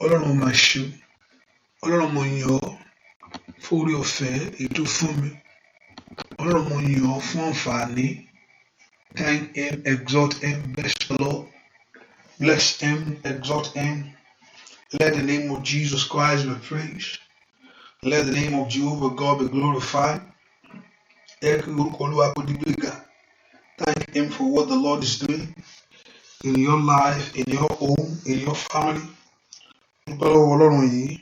Ọlọ́run máa ṣe o. Ọlọ́run mo yìn ọ́ fún orí ọ̀fẹ́ ètò fún mi. Ọlọ́run mo yìn ọ́ fún àǹfààní. Thank him, exalt him, bless the Lord. Bless him, exalt him. Let the name of Jesus Christ be praised. Let the name of Jehovah God be glorified. Thank him for what the Lord is doing in your life, in your home, in your family. Dúpẹ́ lọ́wọ́ Ọlọ́run yìí.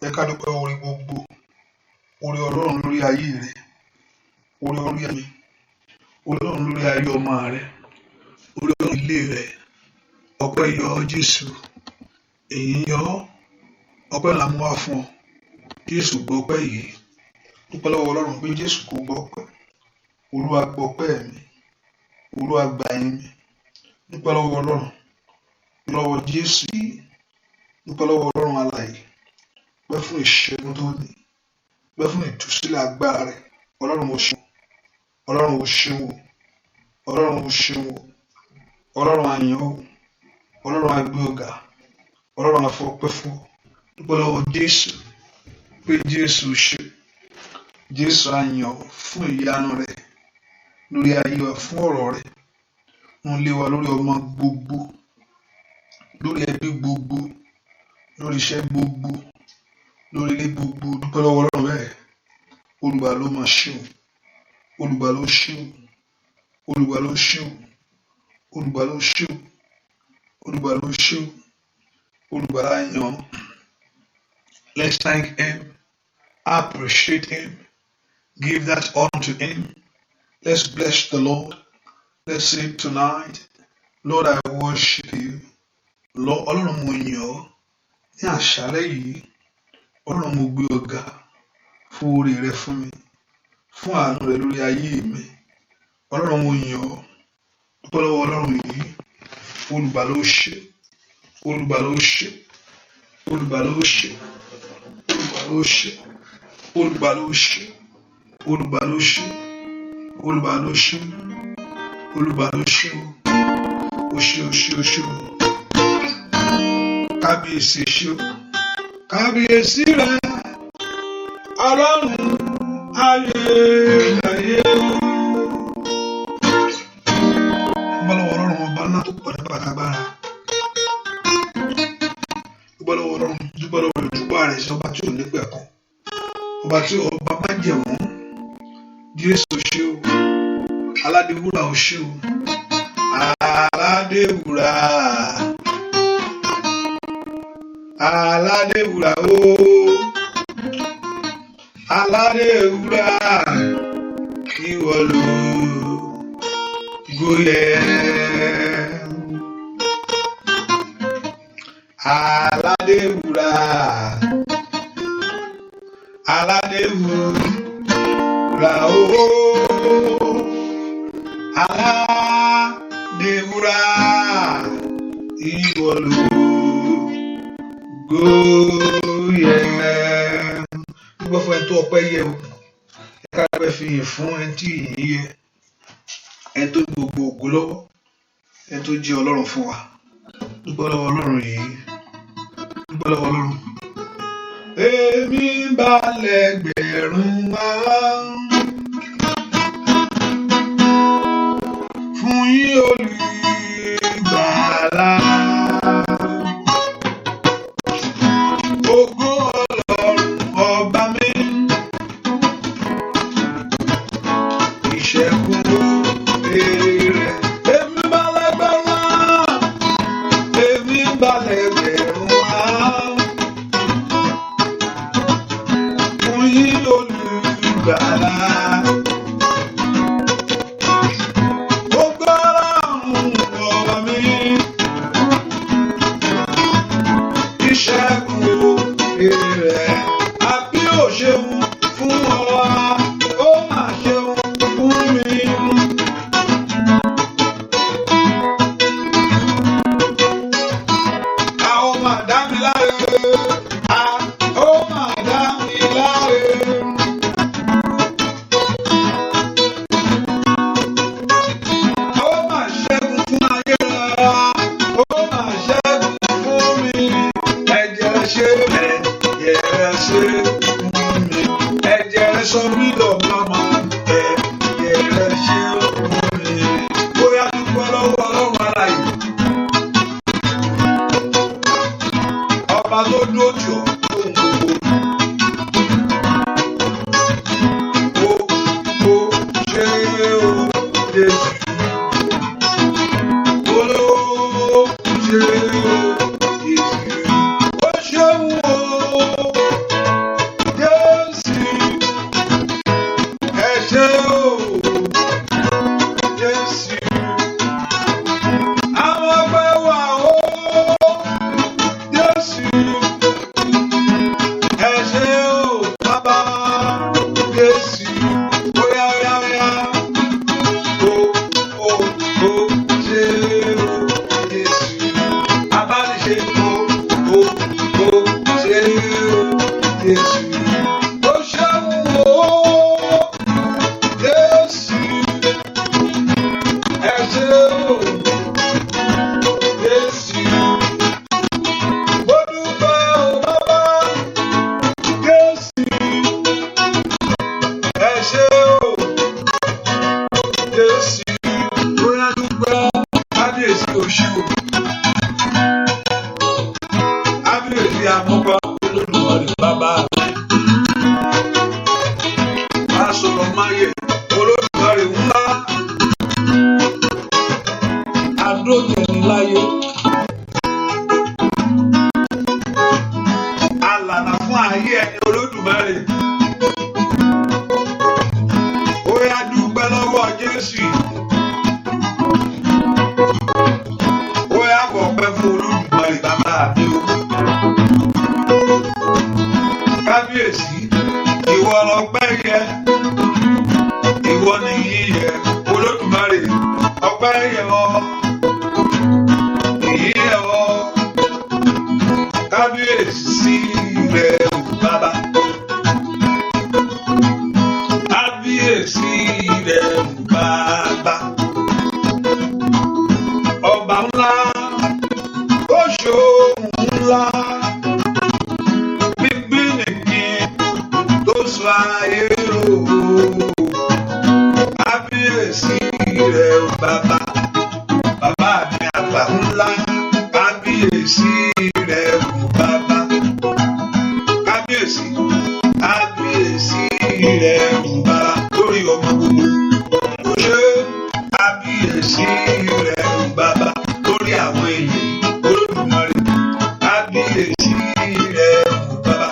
Ẹ ká dúpẹ́ orí gbogbo. Orí Ọlọ́run lórí ayé rẹ. Orí orí ẹ̀mí. Orí Ọlọ́run lórí ayé ọmọ rẹ. Orí Ọlọ́run ilé rẹ. Ọpẹ́ yọ Jésù. Èyí yọ ọpẹ́ là mú wá fún ọ. Jésù gbọ́ ọpẹ́ yìí. Dúpẹ́ lọ́wọ́ Ọlọ́run pé Jésù kò gbọ́ ọpẹ́. Olúwa gbọ́ ọpẹ́ mi. Olúwa gba ẹ̀yìn mi. Dúpẹ́ lọ́wọ́ Ọlọ́run. Lọ́wọ́ Jésù yìí. Dúpẹ́ lọ́wọ́ Ọlọ́run alààyè. Pẹ́ fún ìṣẹ́gun tó ní. Pẹ́ fún ìtúsílẹ̀ agbára rẹ̀. Ọlọ́run ó ṣeun. Ọlọ́run ó ṣeun o. Ọlọ́run ó ṣeun o. Ọlọ́run á yìn ọ́. Ọlọ́run á gbé ọ̀gá. Ọlọ́run á fọpẹ́ fún ọ. Dúpẹ́ lọ́wọ́ Jésù pé Jésù ṣe. Jésù á yìn ọ́ fún ìyanu rẹ̀ lórí ayé wa, fún ọ̀rọ̀ rẹ̀. Wọ́n lé wa lórí ọmọ gbogbo, lórí ẹbí gbogbo, lórí iṣẹ́ gbogbo, lórí ilé gbogbo. Dúpẹ́ lọ́wọ́ Ọlọ́run bẹ́ẹ̀. Olùgbà ló máa ṣe o. Olùgbà ló ṣe o. Olùgbà ló ṣe o. Olùgbà ló ṣe o. Olùgbà ló ṣe o. Olùgbà á yìn ọ́. Let's thank him. Appreciate him. Give that honor to him. Let's bless the Lord. Let's say tonight, Lord, I worship you. Lord, Ọlọ́run mo yìn ọ́ ní àṣálẹ́ yìí. Ọlọ́run mo gbé ọ ga fún oore rẹ fún mi, fún àánú rẹ lórí ayé mi. Ọlọ́run mo yìn ọ́. Dúpẹ́ lọ́wọ́ Ọlọ́run yìí. Olùgbà ló ṣe. Olùgbà ló ṣe. Olùgbà ló ṣe. Olùgbà ló ṣe. Olùgbà ló ṣe. Olùgbà ló ṣe. Olùgbà ló ṣe. Olùgbà ló ṣe o. O ṣe o ṣe o ṣe o. Kábíyèsí ṣe o. Kábíyèsí rẹ. Ọlọ́run ayé ayé o. Bọ́lọ́wọ́ Ọlọ́run ọba ńlá tó pọ̀ nípa agbára. Bọ́lọ́wọ́ Ọlọ́run dúpẹ́ lọ́wọ́ ìdúpẹ́ rẹ̀ sí ọba tí ò ní pẹ̀kun. Ọba tí ọba má jẹ̀wọ́n. Jésù ṣe o. Aládéwúrà ò ṣe o. Aládéwúrà. Aládéwúrà o. Aládéwúrà. Ìwọ ló gòyè. Aládéwúrà. Aládéwúrà o. Aládéwúrà. Ìwọ ló gòyè. Gbogbo fún ẹni tó ọpẹ́ yẹ o. Ká pẹ́ fi yìn fún ẹni tí yìí yẹ. Ẹni tó gbogbo ògo lọ́wọ́. Ẹni tó jẹ́ Ọlọ́run fún wa. Dúpẹ́ lọ́wọ́ Ọlọ́run yìí. Dúpẹ́ lọ́wọ́ Ọlọ́run. Èmi bá lẹ́gbẹ̀rún ahọ́n fún yín olùgbàlà. Ògo Ọlọ́run ọba mi. Ìṣẹ́gun èrè rẹ̀. Èmi bá lẹ́gbẹ̀rún ahọ́n. Èmi bá lẹ́gbẹ̀rún ahọ́n fún yín olùgbàlà. Ògo Ọlọ́run ọba mi. Ìṣẹ́gun èrè rẹ̀. Àbí ò ṣeun fún ọ, ó mà ṣeun fún mi. A ó mà dá mi láre. A ó mà dá mi láre. Ó mà ṣẹ́gun fún ayé rẹ̀. Ó mà ṣẹ́gun fún mi. Ẹ̀jẹ̀ ọba tó dúró tì ọ́ ohun gbogbo. Ó ṣe o Jésù. Olówó ṣe o Jésù. Ó ṣeun o Jésù. Ẹ ṣé o Jésù. Àwọn ọpẹ́ wà o Jésù. Ẹ ṣé o Bàbá Jésù. Oya oya oya. Ó ṣe o Jésù. Abániṣe ó ṣe o Jésù. Ó ṣeun o Jésù. Ẹ ṣé o Jésù. Mo dúpẹ́ o Bàbá Jésù. Ẹ ṣé o Jésù. Bóyá dúpẹ́ kábíyèsí oṣù. Kábíyèsí àmúgbà Olódùmarè bàbá. Má sọ̀rọ̀ máyè Olódùmarè ńlá. Adójẹni láyé. Alànà fún ayé ẹni Olódùmarè. Ó yá dúpẹ́ lọ́wọ́ Jésù. Ó yá bọ̀pẹ́ fún Olódùmarè bàbá mi o. Kábíyèsí, ìwọ lọpẹ́ yẹ. Ìwọ ni iyì yẹ. Olódùmarè, ọpẹ́ yẹ ọ́. Iyì yẹ ọ́. Kábíyèsí rẹ̀ o bàbá. Kábíyèsí rẹ̀ o bàbá. Ọba ńlá, ó ṣohun ńlá. Bíbí nìkí tó sọ ayé rò. Kábíyèsí rẹ̀ o bàbá. Bàbá mi àgbà ńlá. Kábíyèsí rẹ̀ o bàbá. Kábíyèsí rẹ̀ o bàbá. Lórí ọmọ gbogbo. Ó ṣe kábíyèsí rẹ̀ o bàbá. Lórí àwọn èèyàn Olódùmarè. Kábíyèsí rẹ̀ o bàbá.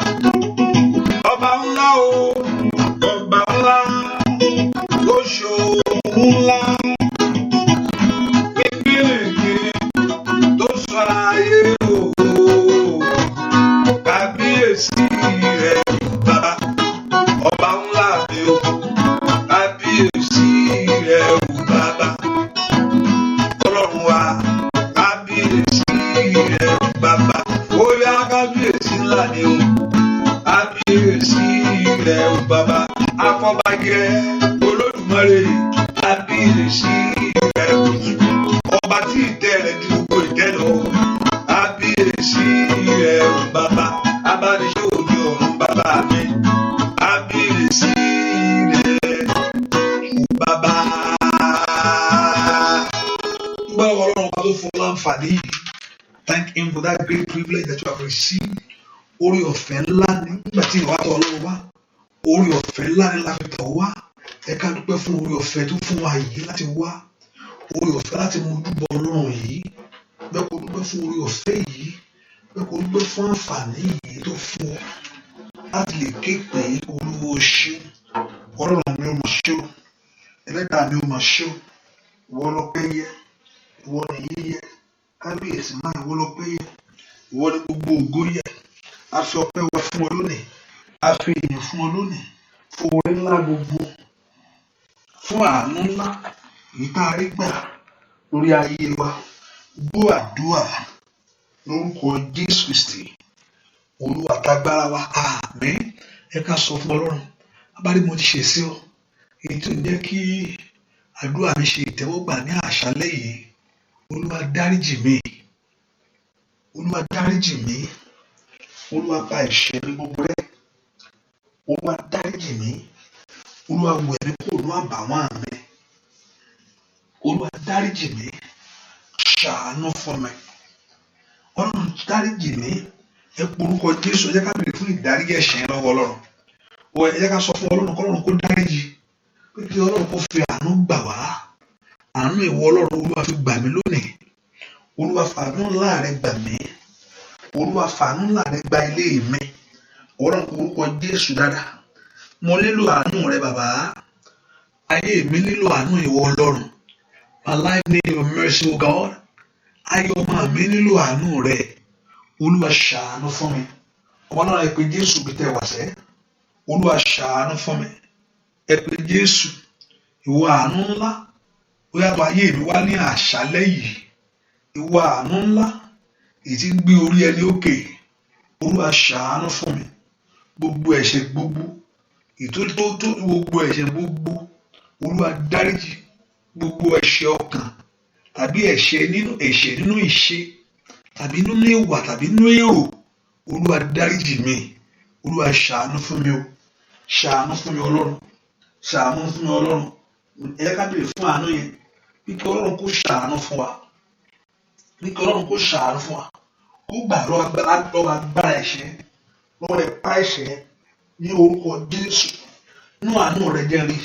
Ọba ńlá o, ọba ńlá. Ó ṣohun ńlá. Bíbí nìkí tó sọ ayé o. Kábíyèsí rẹ̀ o bàbá. Ọba ńlá mi o. Kábíyèsí rẹ̀ o bàbá. Ọlọ́run wa. Kábíyèsí rẹ̀ o bàbá. Ó yá kábíyèsí ńlá ni o. Kábíyèsí rẹ̀ o bàbá. Afọbajẹ Olódùmarè. Kábíyèsí rẹ̀ o. Ọba tí ìtẹ́ rẹ̀ ju gbogbo ìtẹ́ lọ. Kábíyèsí rẹ̀ o bàbá. Abániṣe òde ọ̀run bàbá mi. Kábíyèsí rẹ̀ o bàbá. Dúpẹ́ lọ́wọ́ Ọlọ́run wa tó fún ọ láǹfààní yìí. Thank him for that great privilege that you have received. Orí ọ̀fẹ́ ńlá ni nígbà tí ìwà tọ̀ Ọlọ́run wá. Orí ọ̀fẹ́ ńlá ni láti tọ̀ wá. Ẹ ká dúpẹ́ fún orí ọ̀fẹ́ tó fún wa yìí láti wá. Orí ọ̀fẹ́ láti mú dúpọ̀ Ọlọ́run yìí. Bẹ́ẹ̀ kó dúpẹ́ fún orí ọ̀fẹ́ yìí. Bẹ́ẹ̀ kó dúpẹ́ fún àǹfààní yìí tó fún ọ. Láti lè ké pé Olúwa o ṣé. Ọlọ́run mi ò mọ̀ ṣé o. Ẹlẹ́dàá mi ò mọ̀ ṣé o. Ìwọ lọpẹ́ yẹ. Ìwọ ni iyì yẹ. Kábíyèsí náà ìwọ lọpẹ́ yẹ. Ìwọ ni gbogbo ògo yẹ. A fi ọpẹ́ wa fún ọ lónìí. A fi ìyìn fún ọ lónìí. Fún orí ńlá gbogbo. Fún àánú ńlá. Èyí tá a rí gbà lórí ayé wa. Gbọ́ àdúrà lórúkọ Jésù Kristi. Olúwa tágbára wa. Àmín. Ẹ ká sọ fún Ọlọ́run. Abárí mo ti ṣe sí ọ. Èyí tó ń jẹ́ kí àdúrà mi ṣe ìtẹ́wọ́gbà ní àṣálẹ́ yìí. Olúwa dáríjì mi. Olúwa dáríjì mi. Olúwa pa ẹ̀ṣẹ̀ mi gbogbo rẹ́. Olúwa dáríjì mi. Olúwa wẹ̀ mí kúrò ní àbàwọ́n mi. Olúwa dáríjì mi. Ṣàánú fún mi. Ọlọ́run dáríjì mi. ẹ porúkọ Jésù, ẹ jẹ́ ká béèrè fún ìdáríjì ẹ̀ṣẹ̀ lọ́wọ́ Ọlọ́run. Ẹ jẹ́ ká sọ fún Ọlọ́run kọ́lọ́run kó dáríjì, pé kí Ọlọ́run kó fi àánú gbà wá. Àánú ìwọ Ọlọ́run, Olúwa fi gbà mí lónìí. Olúwa fàánú ńlá rẹ gbà mí. Olúwa fàánú ńlá rẹ gba ilé mi. Ọlọ́run porúkọ Jésù dáadáa. Mo nílò àánú rẹ bàbá. Ayé mi nílò àánú ìwọ Ọlọ́run. My life need your mercy, O God. Ayé ọmọ mi nílò àánú rẹ. Olúwa ṣàánú fún mi. Ọmọ náà ẹ pé Jésù bí tẹ wá sẹ́. Olúwa ṣàánú fún mi. Ẹ pé Jésù, ìwọ àánú ńlá, ó yàtọ̀ ayé mi wá ní àṣálẹ́ yìí. Ìwọ àánú ńlá, èyí tí ń gbé orí ẹni òkè. Olúwa ṣàánú fún mi. Gbogbo ẹ̀ṣẹ̀ gbogbo, ìtótótó gbogbo ẹ̀ṣẹ̀ gbogbo, Olúwa dáríjì. Gbogbo ẹ̀ṣẹ̀ ọkàn tàbí ẹ̀ṣẹ̀ nínú ìṣe tàbí nínú ìwà tàbí nínú èrò, Olúwa dáríjì mi. Olúwa ṣàánú fún mi o. Ṣàánú fún mi Ọlọ́run. Ṣàánú fún mi Ọlọ́run. Ẹ ká béèrè fún àánú yẹn. Bí kí Ọlọ́run kó ṣàánú fún wa. Bí kí Ọlọ́run kó ṣàánú fún wa. Kó gbà lọ́wọ́ agbára ẹ̀ṣẹ̀, lọ́wọ́ ẹ̀pá ẹ̀ṣẹ̀ ní orúkọ Jésù. Nú àánú rẹ jẹ́ rí.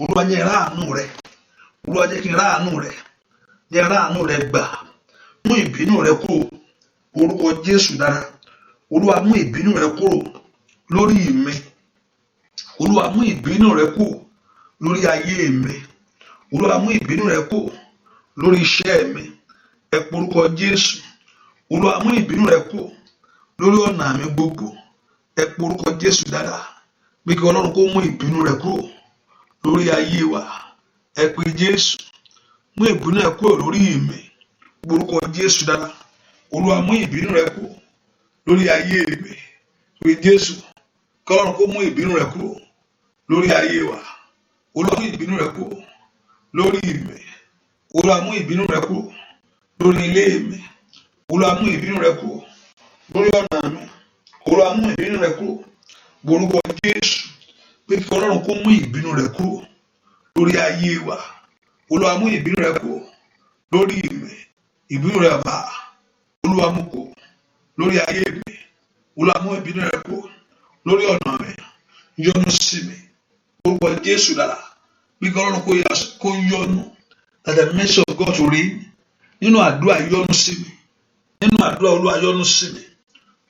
Olúwa jẹ́ rá àánú rẹ. Olúwa jẹ́ kí n rá àánú rẹ. Jẹ́ rá àánú rẹ gbà. Mú ìbínú rẹ kúrò. Orúkọ Jésù dára. Olúwa mú ìbínú rẹ kúrò lórí mi. Olúwa mú ìbínú rẹ kúrò lórí ayé mi. Olúwa mú ìbínú rẹ kúrò lórí iṣẹ́ mi. Ẹ porúkọ Jésù. Olúwa mú ìbínú rẹ kúrò lórí ọ̀nà mi gbogbo. Ẹ porúkọ Jésù dáadáa. Bí kí Ọlọ́run kó mú ìbínú rẹ kúrò lórí ayé wa. Ẹ pé Jésù, mú ìbínú rẹ kúrò lórí mi. Porúkọ Jésù dáadáa. Olúwa mú ìbínú rẹ kúrò lórí ayé mi. Pé Jésù, kí Ọlọ́run kó mú ìbínú rẹ kúrò lórí ayé wa. Olúwa mú ìbínú rẹ kúrò lórí mi. Olúwa mú ìbínú rẹ kúrò lórí ilé mi. Olúwa mú ìbínú rẹ kúrò lórí ọ̀nà mi. Olúwa mú ìbínú rẹ kúrò. Orúkọ Jésù, pé kí Ọlọ́run kó mú ìbínú rẹ kúrò lórí ayé wa. Olúwa mú ìbínú rẹ kúrò lórí mi. Ìbínú rẹ bá Olúwa mú kúrò lórí ayé mi. Olúwa mú ìbínú rẹ kúrò lórí ọ̀nà mi. Yọ́nú sí mi. Orúkọ Jésù dára. Bí kí Ọlọ́run kó yọ́nú. That the mercy of God to reign. Nínú àdúrà yọ́nú sí mi. Nínú àdúrà Olúwa yọ́nú sí mi.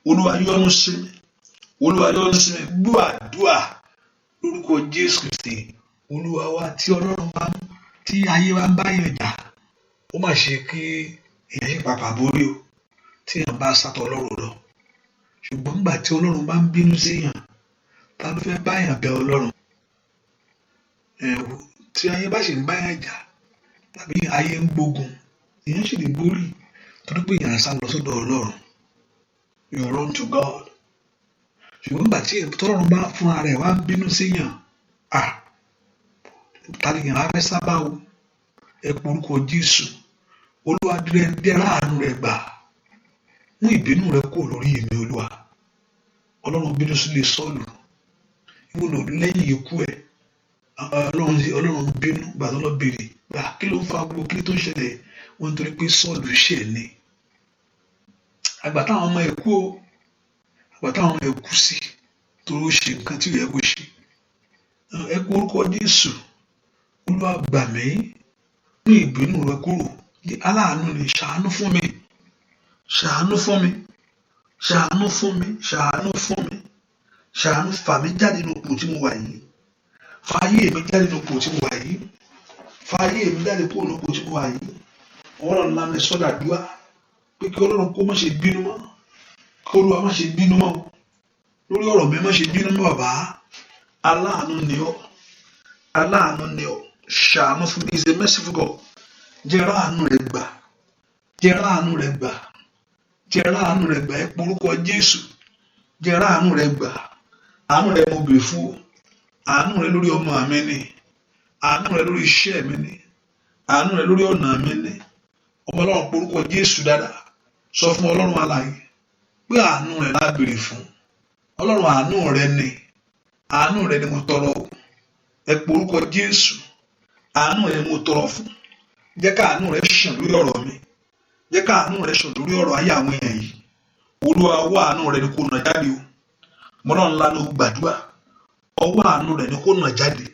Olúwa yọ́nú sí mi. Olúwa yọ́nú sí mi. Gbọ́ àdúrà lórúkọ Jésù Kristi. Olúwa wa, tí ayé wa ń bá yàn jà, ó má ṣe kí èèyàn ṣe pàpà borí o, tí èèyàn bá sátọ̀ Ọlọ́run lọ. Ṣùgbọ́n nígbà tí Ọlọ́run bá ń bínú sí èèyàn, ta ló fẹ́ bá yàn bẹ Ọlọ́run? Tí ayé bá ṣe ń bá yàn jà tàbí ayé ń gbógun, èèyàn sì lè borí torí pé èèyàn sá lọ sọ́dọ̀ Ọlọ́run. You run to God. Ṣùgbọ́n nígbà tí Ọlọ́run bá fúnra rẹ̀ wá ń bínú sí èèyàn, tàbí èèyàn á fẹ́ sábà o. Ẹ porúkọ Jésù. Olúwa dẹ́ láàánú rẹ gbà. Mú ìbínú rẹ kúrò lórí mi Olúwa. Ọlọ́run bínú sílé Sọ́ọ̀lù. Ìwúlò lẹ́yìn ikú ẹ̀. Ọlọ́run bínú gbàtọ́ lọ bèrè. Kí ló ń fa gbogbo kí ló tó ń ṣẹlẹ̀? Wọ́n nítorí pé Sọ́ọ̀lù ṣẹ̀ ni. Àgbà táwọn ọmọ ẹ̀ kú o. Àgbà táwọn ọmọ ẹ̀ kú sí. Torí ó ṣe nǹkan tí ó yẹ kó ṣe. Ẹ porúkọ Jésù. Olúwa gbà mí. Mú ìbínú rẹ kúrò. Aláàánú ni, ṣàánú fún mi. Ṣàánú fún mi. Ṣàánú fún mi. Ṣàánú fún mi. Ṣàánú fà mí jáde nínú ipò tí mo wà yìí. Fàyè mi jáde nínú ipò tí mo wà yìí. Fàyè mi jáde kúrò nínú ipò tí mo wà yìí. Ọlọ́run ńlá mi sọ́dà dúà. Pé kí Ọlọ́run kó má ṣe bínú mọ́. Kí Olúwa má ṣe bínú mọ́. Lórí ọ̀rọ̀ mi má ṣe bínú mọ́ bàbá. Aláàánú ni ọ́. Aláàánú ni ọ́. Ṣàánú fún mi. He is a merciful God. Jẹ́ ráàánú rẹ gbà. Jẹ́ ráàánú rẹ gbà. Jẹ́ ráàánú rẹ gbà. Ẹ porúkọ Jésù. Jẹ́ ráàánú rẹ gbà. Àánú rẹ mo bèrè fún o. Àánú rẹ lórí ọmọ mi ni. Àánú rẹ lórí iṣẹ́ mi ni. Àánú rẹ lórí ọ̀nà mi ni. Ọmọ Ọlọ́run porúkọ Jésù dáadáa. Sọ fún Ọlọ́run alààyè pé àánú rẹ la bèrè fún. Ọlọ́run àánú rẹ ni. Àánú rẹ ni mo tọrọ o. Ẹ porúkọ Jésù. Àánú rẹ mo tọrọ fún. Jẹ́ ká àánú rẹ ṣàn lórí ọ̀rọ̀ mi. Jẹ́ ká àánú rẹ ṣàn lórí ọ̀rọ̀ ayé àwọn èèyàn yìí. Olúwa ọwọ́ àánú rẹ ni kó nà jáde o. Mọ́nà ńlá ló gbàdúrà. Ọwọ́ àánú rẹ ni kó nà jáde.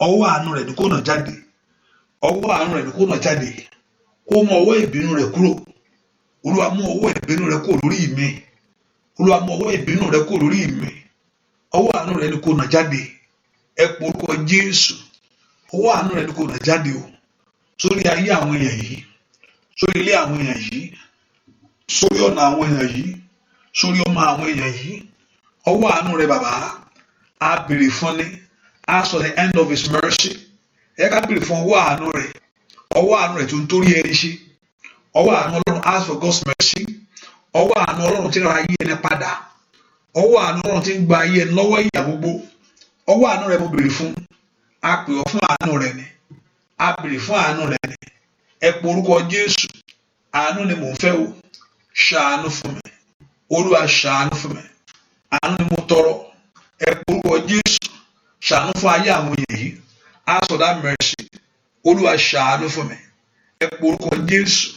Ọwọ́ àánú rẹ ni kó nà jáde. Ọwọ́ àánú rẹ ni kó nà jáde. Kó mú ọwọ́ ìbínú rẹ kúrò. Olúwa mú ọwọ́ ìbínú rẹ kúrò lórí mi. Olúwa mú ọwọ́ ìbínú rẹ kúrò lórí mi. Ọwọ́ àánú rẹ ni kó nà jáde. Ẹ pe orúkọ Jésù. Ọwọ́ àánú rẹ ni kó nà jáde o. Sórí ayé àwọn èèyàn yìí. Sórí ilé àwọn èèyàn yìí. Sórí ọ̀nà àwọn èèyàn yìí. Sórí ọmọ àwọn èèyàn yìí. Ọwọ́ àánú rẹ bàbá. A béèrè fún ni. Ask for the end of his mercy. Ẹ ká béèrè fún ọwọ́ àánú rẹ. Ọwọ́ àánú rẹ tó ń torí ẹni ṣe. Ọwọ́ àánú Ọlọ́run, ask for God's mercy. Ọwọ́ àánú Ọlọ́run tí ń ra ayé ẹni padà. Ọwọ́ àánú Ọlọ́run tí ń gba ayé ẹni lọ́wọ́ ìyà gbogbo. Ọwọ́ àánú rẹ mo béèrè fún. A pè ọ́ fún àánú rẹ ni. A béèrè fún àánú rẹ ni. Ẹ pe orúkọ Jésù. Àánú ni mò ń fẹ́ o. Ṣàánú fún mi. Olúwa ṣàánú fún mi. Àánú ni mo tọrọ. Ẹ pe orúkọ Jésù. Ṣàánú fún ayé àwọn èèyàn yìí. Ask for that mercy. Olúwa ṣàánú fún mi. Ẹ pe orúkọ Jésù.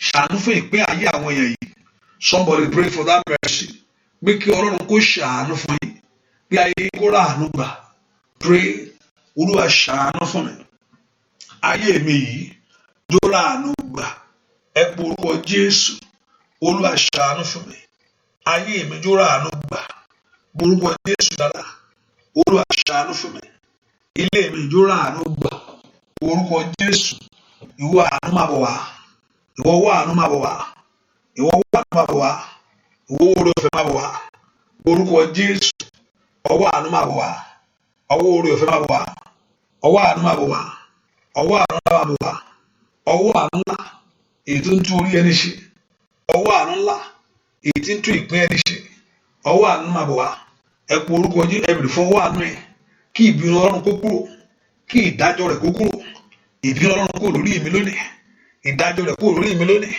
Ṣàánú fún ìpín ayé àwọn èèyàn yìí. Somebody pray for that mercy. Bí kí Ọlọ́run kó ṣàánú fún yín. Bí ayé kó ráàánú gbà. Pray. Olúwa ṣàánú fún mi. Ayé mi yìí yóò ráàánú gbà. Ẹ pe orúkọ Jésù. Olúwa ṣàánú fún mi. Ayé mi yóò ráàánú gbà. Orúkọ Jésù dára. Olúwa ṣàánú fún mi. Ilé mi yóò ráàánú gbà. Orúkọ Jésù. Ìwọ àánú máa bọ̀ wá. Ìwọ ọwọ́ àánú máa bọ̀ wá. Ìwọ ọwọ́ àánú máa bọ̀ wá. Ìwọ oore ọ̀fẹ́ máa bọ̀ wá. Orúkọ Jésù. Ọwọ́ àánú máa bọ̀ wá. Ọwọ́ oore ọ̀fẹ́ máa bọ̀ wá. Ọwọ́ àánú máa bọ̀ wá. Ọwọ́ àánú máa bọ̀ wá. Ọwọ́ àánú ńlá èyí tó ń tún orí ẹni ṣe. Ọwọ́ àánú ńlá èyí tí ń tún ìpín ẹni ṣe. Ọwọ́ àánú máa bọ̀ wá. Ẹ pe orúkọ Jésù. Ẹ bèrè fún ọwọ́ àánú ẹ. Kí ìbínú Ọlọ́run kó kúrò. Kí ìdájọ́ rẹ̀ kó kúrò. Ìbínú Ọlọ́run kúrò lórí mi lónìí. Ìdájọ́ rẹ̀ kúrò lórí mi lónìí.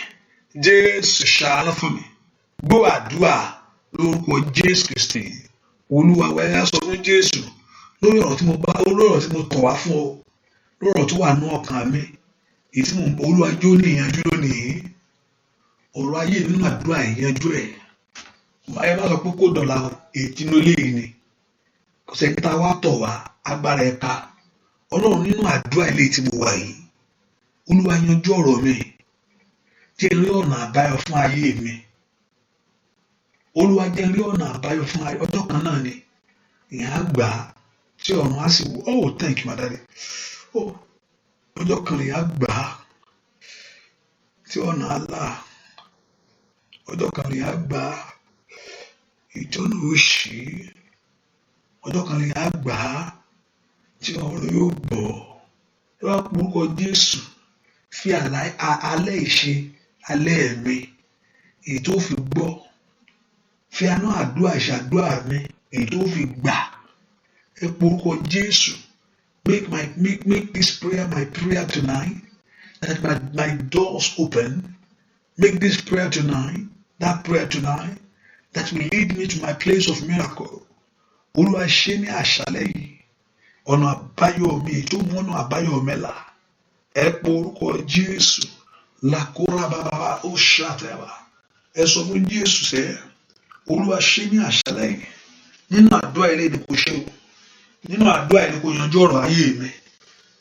Jésù ṣàánú fún mi. Gbọ́ àdúrà lórúkọ Jésù Kristi. Olúwa wẹ́ẹ́ sọ fún Jésù lórí ọ̀rọ̀ tí mo tọ̀ wá fún ọ. Lórí ọ̀rọ̀ tó wà ní ọkàn mi. Èyí tí Olúwa jó ní ìyanjú lónìí. Ọ̀rọ̀ ayé nínú àdúrà ìyanjú ẹ̀. Ayé bá sọ pé kó dọ̀la ètínú eléyìí ni. Kò sẹ́ni tá a wá tọ̀ wá agbára ẹ̀ka. Ọlọ́run nínú àdúrà ilé tí mo wà yìí. Olúwa yanjú ọ̀rọ̀ mi. Jẹ́ rí ọ̀nà àbáyọ fún ayé mi. Olúwa jẹ́ rí ọ̀nà àbáyọ fún ayé. Ọjọ́ kan náà ni ìyẹn á gbà á tí ọ̀run á sì wò. Oh, thank you, my daddy. Oh, ọjọ́ kan lè á gbà á tí ọ̀nà á là. Ọjọ́ kan lè á gbà á ìjọ́nà ó ṣí. Ọjọ́ kan lè á gbà á tí ọ̀run yóò gbọ́. Ẹ wá porúkọ Jésù. Fi alẹ́ ìṣe alẹ́ mi èyí tó fi gbọ́. Fi àánú àdúrà ìṣàdúrà mi èyí tó fi gbà. Ẹ porúkọ Jésù. Make this prayer my prayer tonight. That my doors open. Make this prayer tonight. That prayer tonight. That will lead me to my place of miracle. Olúwa ṣe ní àṣálẹ́ yìí. Ọ̀nà àbáyọ mi èyí tó mú ọ̀nà àbáyọ mi là. Ẹ porúkọ Jésù. Làkúrà bàbá ó ṣàtẹ̀wá. Ẹ sọ fún Jésù sẹ́. Olúwa ṣe ní àṣálẹ́ yìí. Nínú àdúrà ilé ni kò ṣe o. Nínú àdúrà ilé kò yanjú ọ̀rọ̀ ayé mi.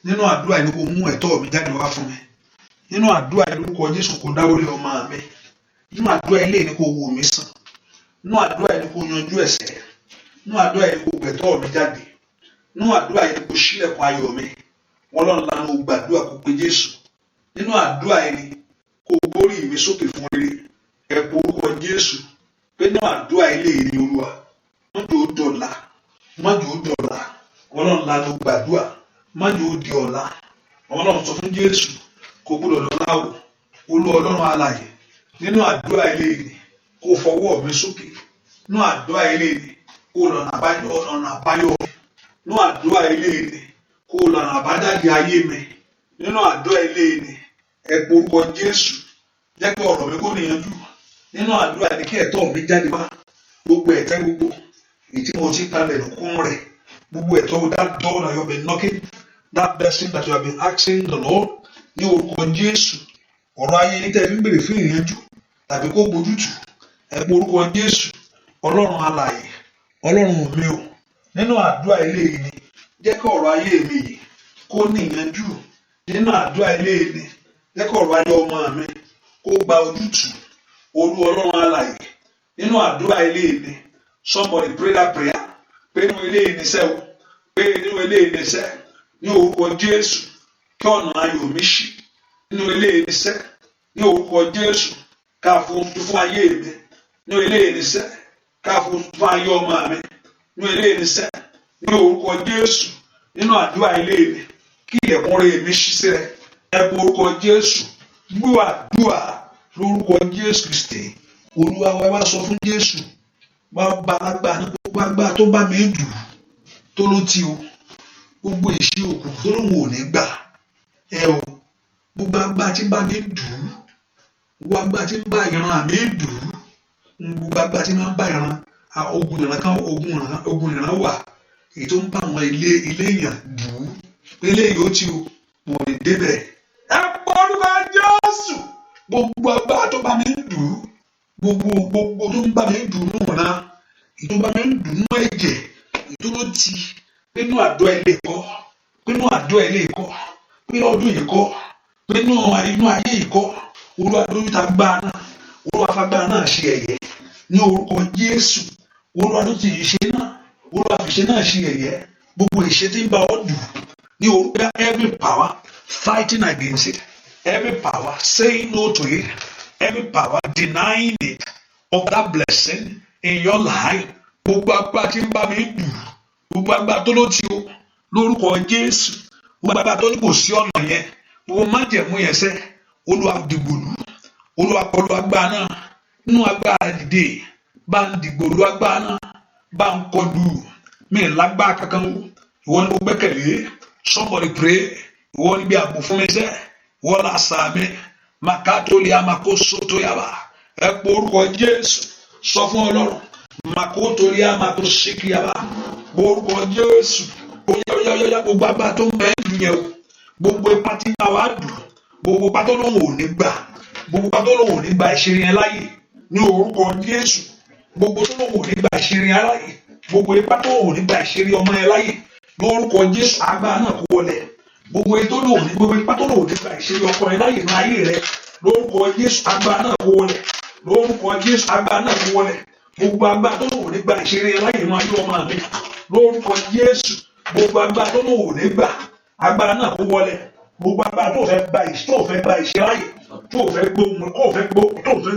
Nínú àdúrà ilé kò mú ẹ̀tọ́ mi jáde wá fún mi. Nínú àdúrà ilé kò Jésù kò dáwọ́lé ọmọ mi. Nínú àdúrà ilé ni kò wò mí sàn. Nínú àdúrà ilé kò yanjú ẹ̀ṣẹ̀. Nínú àdúrà ilé kò gbẹ̀tọ́ mi jáde. Nínú àdúrà ilé kò ṣílẹ̀kùn ayọ̀ mi. Wọ́n lọ́nà lánàá ó gbàdúrà kó pe Jésù. Nínú àdúrà ilé kò gbórí mi sókè fún rere. Ẹ porúkọ Jésù. Pé nínú àdúrà ilé ni Olúwa. Mọ́jọ́ ó dọ̀la. Mọ́jọ́ ó dọ̀la. Wọ́n lọ́nà lánàá ó gbàdúrà. Mọ́jọ́ ó di ọ̀la. Àwọn náà sọ fún Jésù kò gbọ́dọ̀ lọ́la o. Olúwa Ọlọ́run alààyè. Nínú àdúrà ilé ni kò fọwọ́ mi sókè. Nínú àdúrà ilé ni kò lọ́nà àbáyọ. Nínú àdúrà ilé ni kò lọ́nà àbájáde ayé mi. Nínú àdúrà ilé ni ẹ porúkọ Jésù. Jẹ́ kí ọ̀rọ̀ mi kó níyanjú. Nínú àdúrà ni kí ẹ̀tọ́ mi jáde wá. Gbogbo ẹ̀tẹ́ gbogbo èyí tí mo ti kalẹ̀ lókun rẹ̀. Gbogbo ẹ̀tọ́ that door that you have been knocking. That blessing that you have been asking the Lord. Ní orúkọ Jésù. Ọ̀rọ̀ ayé ní tẹ́lẹ̀ ń bèrè fún ìyanjú. Tàbí kó gbójútù. ẹ pe orúkọ Jésù. Ọlọ́run alààyè, Ọlọ́run mi o, nínú àdúrà ilé yìí ni jẹ́ kí ọ̀rọ̀ ayé mi yìí kó níyanjú. Nínú àdúrà ilé yìí ni jẹ́ kí ọ̀rọ̀ ayé ọmọ mi kó gba ojútùú. Olú Ọlọ́run alààyè, nínú àdúrà ilé yìí ni somebody pray that prayer. Pé nínú ilé yìí ni sẹ́ o, pé nínú ilé yìí ni sẹ́, ní orúkọ Jésù kí ọ̀nà ayọ̀ mi ṣí. Nínú ilé yìí ni sẹ́, ní orúkọ Jésù ká fún ayé mi. Nínú ilé yìí ni sẹ́, ká fún ayé ọmọ mi. Nínú ilé yìí ni sẹ́, ní orúkọ Jésù, nínú àdúrà ilé mi kí ilẹ̀kùn rere mi ṣí sílẹ̀. Ẹ pe orúkọ Jésù, gbọ́ àdúrà lórúkọ Jésù Kristi. Olúwa wa wá sọ fún Jésù, bàbá agbára ní gbogbo agbára tó bá mi dùn tó ló ti o, gbogbo ìṣe òkùnkùn tó lóun ò ní gbà. Ẹ o, gbogbo agbára tí bá mi dùn, gbogbo agbára tí bá ìran mi dùn, gbogbo agbára tí máa ń bá ìran ogun ìran wà, èyí tó ń bá àwọn ilé èèyàn dùn, ilé yìí ó ti o, wọn ò ní débẹ̀. Ẹ pọ orúkọ Jésù, gbogbo agbára tó bá mi dùn, gbogbo tó ń bá mi dùn nù náà, èyí tó bá mi dùn nù ẹ̀jẹ̀, èyí tó ló ti nínú àdúrà ilé kọ́, nínú àdúrà ilé kọ́, nínú ọdún yìí kọ́, nínú ayé yìí kọ́. Olúwa lórí ta gbára náà, Olúwa fagbára náà ṣe ẹ̀yẹ ní orúkọ Jésù. Olúwa ló ti ìṣe náà, Olúwa fi ìṣe náà ṣe ẹ̀yẹ. Gbogbo ìṣe tí ń bá ọ dùn ní orúkọ, every power fighting against it, every power saying no to it, every power denying it of that blessing in your life. Gbogbo agbára tí ń bá mi dùn, gbogbo agbára tó ló ti o lórúkọ Jésù, gbogbo agbára tó ní kò sí ọ̀nà yẹn, gbogbo májẹ̀mú yẹn sẹ́, Olúwa dìgbòlù, Olúwa kọlù agbára náà nínú agbára dìde, bá ń dìgbòlù agbára náà, bá ń kọlù mi lágbára kankan o. Ìwọ ni mo gbẹ́kẹ̀lé. Somebody pray. Ìwọ ni bí ààbò fún mi sẹ́, ìwọ la sà mí, makatoli amakosoto yaba. Ẹ pe orúkọ Jésù, sọ fún Ọlọ́run, makotoli amakosiki yaba. Orúkọ Jésù, oya gbogbo agbára tó ń bẹ ń dùn yẹn o, gbogbo ipa tí máa wá dùn, gbogbo ipa tó lóun ò ní gbà, gbogbo ipa tó lóun ò ní gbà ìṣeré yẹn láyè ní orúkọ Jésù. Gbogbo tó lóun ò ní gbà ìṣeré yẹn láyè, gbogbo ipa tó lóun ò ní gbà ìṣeré ọmọ yẹn láyè lórúkọ Jésù, agbára náà kó wọlé. Gbogbo ipa tó lóun ò ní gbà ìṣeré ọkọ yẹn láyè ní ayé rẹ lórúkọ Jésù, agbára náà kó wọlé. Lórúkọ Jésù, agbára náà kó wọlé. Gbogbo agbára tó lóun ò ní gbà ìṣeré yẹn láyè ní ayé ọmọ mi lórúkọ Jésù. Gbogbo agbára tó lóun ò ní gbà, agbára náà kó wọlé. Gbogbo agbára tó fẹ́ gba ìṣe láyè, tó fẹ́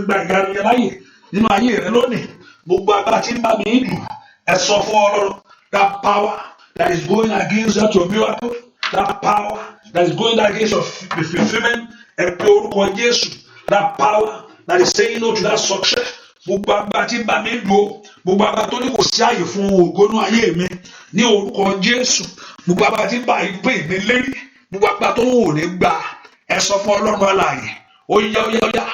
gba ìyanu yẹn láyè nínú ayé rẹ lónìí, gbogbo agbára tí ń bá mi dùn, ẹ sọ fún Ọlọ́run, that power that is going against that your miracle, that power that is going against your fulfillment, ẹ pe orúkọ Jésù. That power that is saying no to that success, gbogbo agbára tí ń bá mi dùn, gbogbo agbára tó ní kò sí àyè fún ògo nínú ayé mi ní orúkọ Jésù, gbogbo agbára tí ń bá ìpè mi lérí, gbogbo agbára tó wò ní gbà, ẹ sọ fún Ọlọ́run alààyè, ó yá,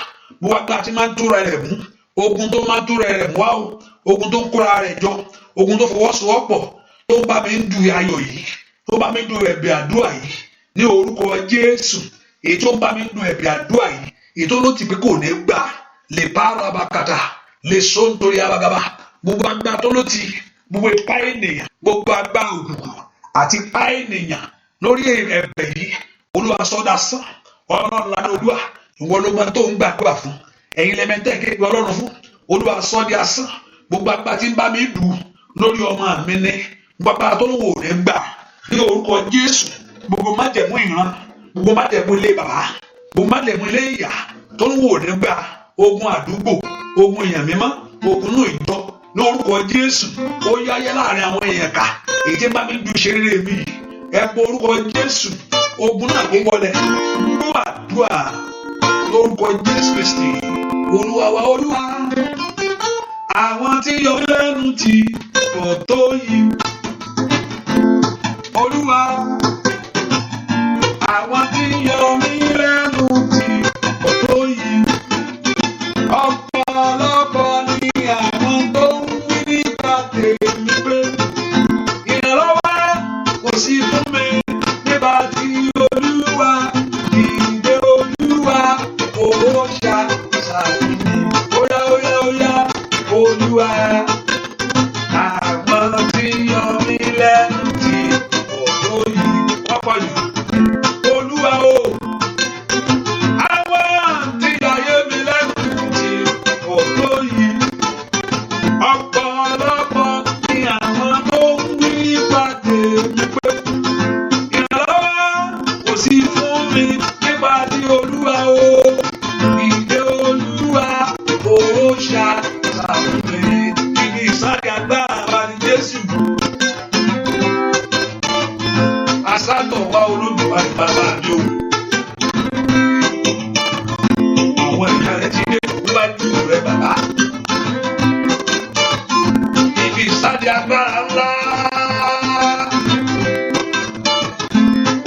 gbogbo agbára tí máa ń túra rẹ̀ mú, ogun tó máa ń túra rẹ̀ mú wá o, ogun tó ń kóra rẹ̀ jọ, ogun tó fọwọ́sowọ́pọ̀ tó bá mi ń du ayọ̀ yìí, tó bá mi ń du ẹ̀bẹ̀ àdúrà yìí ní orúkọ Jésù. Èyí tó bá mi ń du ẹ̀bẹ̀ àdúrà yìí, èyí tó ló ti pé kò ní gbà, lè bá ara bàkàtà, lè so nítorí abagaba, gbogbo agbára tó ló ti, gbogbo ipá ènìyàn, gbogbo agbára òkùnkùn àti ipá ènìyàn lórí ẹ̀bẹ̀ yìí, Olúwa sọdá sàn. Ọlọ́run lánàá Olúwa, ìwọ ló máa tó ń gbàdúrà fún, ẹ̀yin lẹ́mẹ̀ntẹ́ kéde Ọlọ́run fún, Olúwa sọdí asán. Gbogbo agbára tí ń bá mi dùn lórí ọmọ mi ní, gbogbo agbára tó lóun ò ní gbà ní orúkọ Jésù. Gbogbo májẹ̀mú ìran, gbogbo májẹ̀mú ilé bàbá, gbogbo májẹ̀mú ilé ìyá tó lóun ò ní gbà, ogun àdúgbò, ogun èèyàn mímọ́, ogun inú ìjọ lórúkọ Jésù, ó yáyẹ láàrin àwọn èèyàn ká, èyí tí ń bá mi dùn ìṣeré mi, ẹ pọ orúkọ Jésù, ogun náà kó wọlé. Gbọ́ àdúrà lórúkọ Jésù Kristi, Olúwa wa. Olúwa, àwọn tí yọ lẹ́nu ti pọ̀ tó yìí, Olúwa, àwọn tí yọ mí lẹ́nu ti pọ̀ tó yìí, ọ̀pọ̀lọpọ̀ ni àwọn tó ń wí nípa tèmi pé ìrànlọ́wọ́ kò sí fún mi nígbà tí Olúwa ìdè Olúwa owó ṣàṣàbí mi. Óyá, Olúwa. Àwọn tí yọ mí lẹ́nu tí ọ̀dọ́ yìí wọ́n pọ̀ jù. Olúwa o. Àwọn tí ayé mi lẹ́nu tí ọ̀dọ́ yìí. Ọ̀pọ̀lọpọ̀ ni àwọn tó ń wí pàdé mi pé ìrànlọ́wọ́ kò sí fún mi nípa ti Olúwa o. Ìdè Olúwa ó ṣàṣàmì ibi ìsádi agbára wa ní Jésù. Asátọ̀ wá Olódùmarè bàbá àjò. Àwọn ìyá rẹ̀ ti dé níwájú rẹ̀ bàbá. Ibi ìsádi agbára ńlá.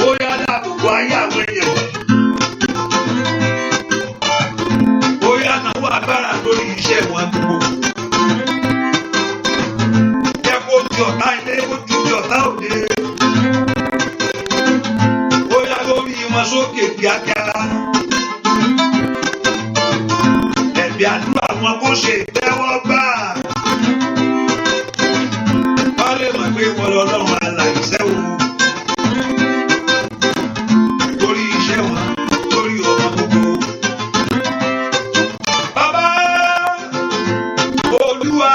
Ó yá dáàbòbò ayé àwọn èèyàn. Ó yá náwó agbára lórí iṣẹ́ wọn gbogbo. Jẹ́ kó ju ọ̀tá ilé kó ju ọ̀tá òde. Ó yá lórí wọn sókè kíákíá. Ẹ̀bí àdúrà wọn kó ṣe ìtẹ́wọ́gbà. Wọ́n lè mọ̀ pé wọ́n lọ lọ́rùn alàìsẹ́ o. Lórí iṣẹ́ wọn, lórí ọmọ gbogbo. Bàbá Olúwa,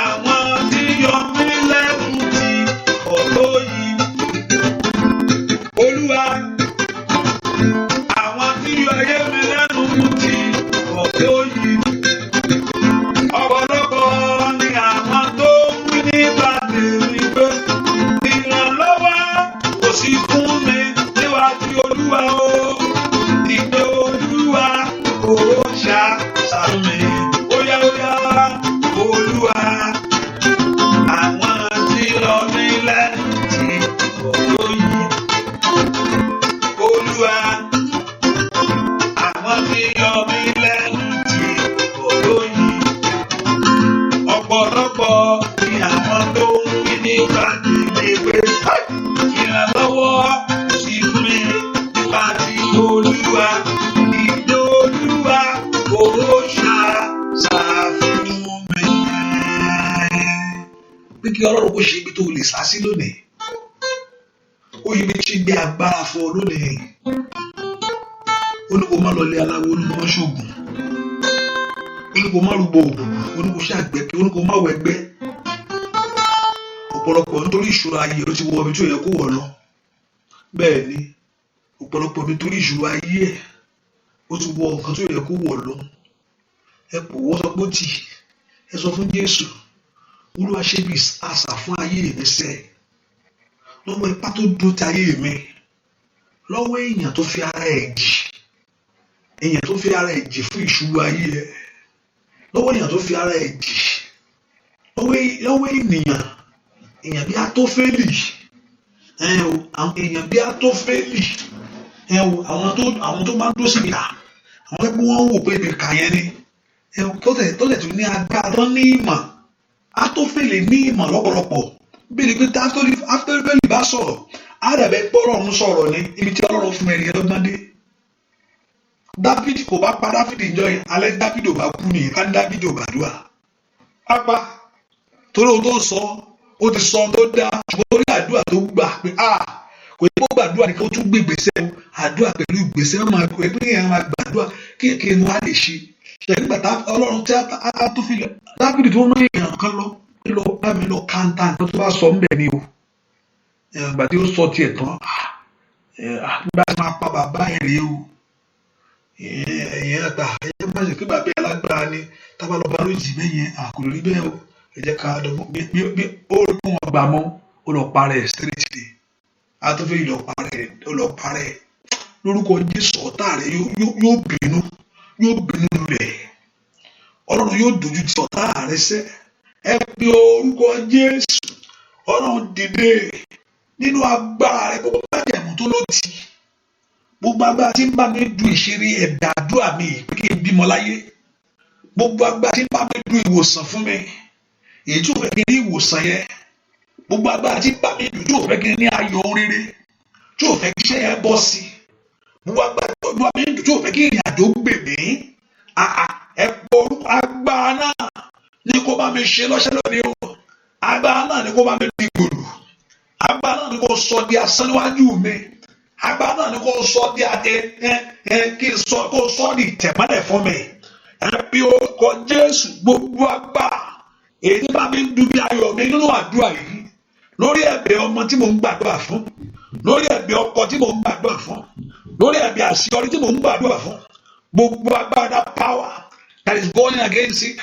àwọn tí yọ mí lẹ́nu tí ọ̀dọ́ yìí. Olúwa, àwọn tí yọ ayé mi lẹ́nu tí ọ̀dọ́ yìí. Ọ̀pọ̀lọpọ̀ ni àwọn tó ń wí nípa tèmi pé ìrànlọ́wọ́ kò sí fún mi níwájú Olúwa o. Ìdè Olúwa ó ṣàṣàmì. Óyá Olúwa, àwọn tí yọ mí lẹ́nu tí ọ̀dọ́ yìí. Olúwa, àwọn tí yọ mí lẹ́nu tí ọ̀dọ́ yìí. Ọ̀pọ̀lọpọ̀ ni àwọn tó ń wí nípa tèmi pé ìrànlọ́wọ́ kò sí fún mi nípa ti Olúwa. Ìdè Olúwa ó ṣàṣàfihàn mi. Pé kí Ọlọ́run kó ṣe ibi tó lè sá sí lónìí. Ó yí mi ṣe gbé agbára fún ọ lónìí. Ó ní kó má lọ lé aláwo, ó ní kó má ṣoògùn. Ó ní kó má rúbọ òògùn, ó ní kó ṣàgbẹ́kẹ̀, ó ní kó má wọ ẹgbẹ́. Ọ̀pọ̀lọpọ̀ nítorí ìṣòro ayé ló ti wọ ibi tí ò yẹ kó wọ̀ lọ. Bẹ́ẹ̀ ni ọ̀pọ̀lọpọ̀ nítorí ìṣòro ayé ẹ̀ ó ti wọ nǹkan tí ò yẹ kó wọ̀ lọ. Ẹ kò wọ́n sọ pé ó tì. Ẹ sọ fún Jésù, Olúwa ṣe bí àṣà fún ayé mi sẹ́. Lọ́wọ́ ipá tó dúró ti ayé mi. Lọ́wọ́ èèyàn tó fi ara ẹ̀ jì. Èèyàn tó fi ara ẹ̀ jì fún ìṣubú ayé ẹ̀. Lọ́wọ́ èèyàn tó fi ara ẹ̀ jì. Lọ́wọ́ èèyàn bí Atófélì. Èèyàn bí Atófélì. Àwọn tó máa ń dó sí ìyá. Àwọn ẹgbẹ́ wọn wò pé ìka yẹn ni. Tó tẹ̀ tún ní agbára tó ní ìmọ̀. Atófélì ní ìmọ̀ lọ́pọ̀lọpọ̀. Bí ni pé Atófélì bá sọ̀rọ̀, á dàbẹ̀ pé Ọlọ́run sọ̀rọ̀ ní ibi tí Ọlọ́run fún ẹni lọ́gbọ́n dé. Dáfídì kò bá pa Dáfídì ìjọ yẹn, alẹ́ Dáfídì ò bá kú nìyẹn, ká ní Dáfídì ò gbàdúrà. Pápá torí ohun tó sọ, ó ti sọ ohun tó dá, ṣùgbọ́n torí àdúrà tó gbà pé kò yẹ kó gbàdúrà nìkan ó tún gbé ìgbésẹ̀ o, àdúrà pẹ̀lú ìgbésẹ̀ ó máa pè pé èèyàn máa gbàdúrà kéèké ni wọ́n á lè ṣe. Ṣẹ̀yìn nígbà Ọlọ́run tí a tó fi Dáfídì tó ń rán èèyàn kan lọ bá mi lọ káńtà nǹkan tó bá sọ ń bẹ̀ ni o. Ìgbà tí ó sọ tiẹ̀ tán, bá a máa pa bàbá ẹ̀ rèé o. Ẹ̀yìn àgbà ẹ̀yìn máa ṣe pé bàbá ẹ̀ lágbára ni tábà lọ́ba lójì bẹ́yẹn àkùrò rí bẹ́ẹ̀ o. Ẹ jẹ́ ká dọ́gbọ́n bí ó rí fún wọn gbà mọ́ ó lọ parẹ́ straight day. Atófélì lọ parẹ́ lórúkọ Jésù. Ọ̀tá rẹ̀ yóò bínú lulẹ̀. Ọlọ́run yóò dojú ti ọ̀tá rẹ̀ sẹ́. Ẹ pe orúkọ Jésù. Ọlọ́run dìde nínú agbára rẹ̀ gbogbo májẹ̀mú tó lòdì. Gbogbo agbára tí ń bá mi du ìṣeré ẹ̀bẹ̀ àdúrà mi pé kí n bímọ láyé. Gbogbo agbára tí ń bá mi du ìwòsàn fún mi. Èyí tí ò fẹ́ kí n ní ìwòsàn yẹn. Gbogbo agbára tí ń bá mi du tí ò fẹ́ kí n ní ayọ̀ rere. Tí ò fẹ́ kí iṣẹ́ yẹn bọ́ sí. Gbogbo agbára tí ń bá mi du tí ò fẹ́ kí ìrìn àjò gbè mí. Ẹ pọ orúkọ agbára náà. ní kó bá mi ṣe lọ́ṣẹ́ lónìí o. Agbára náà ní kó bá mi di gbòòrò. Agbára náà ní kó sọ di asán níwájú mi. Agbára náà ní kó sọ di kó sọ di ìtẹ̀mọ́lẹ̀ fún mi. Bí orúkọ Jésù gbogbo agbára èyí bá mi ń dùn bí ayọ̀ mi nínú àdúrà yìí, lórí ẹ̀bẹ̀ ọmọ tí mò ń gbàdúrà fún, lórí ẹ̀bẹ̀ ọkọ tí mò ń gbàdúrà fún, lórí ẹ̀bẹ̀ àṣeyọrí tí mò ń gbàdúrà fún, gbogbo agbára, that power that is going against it,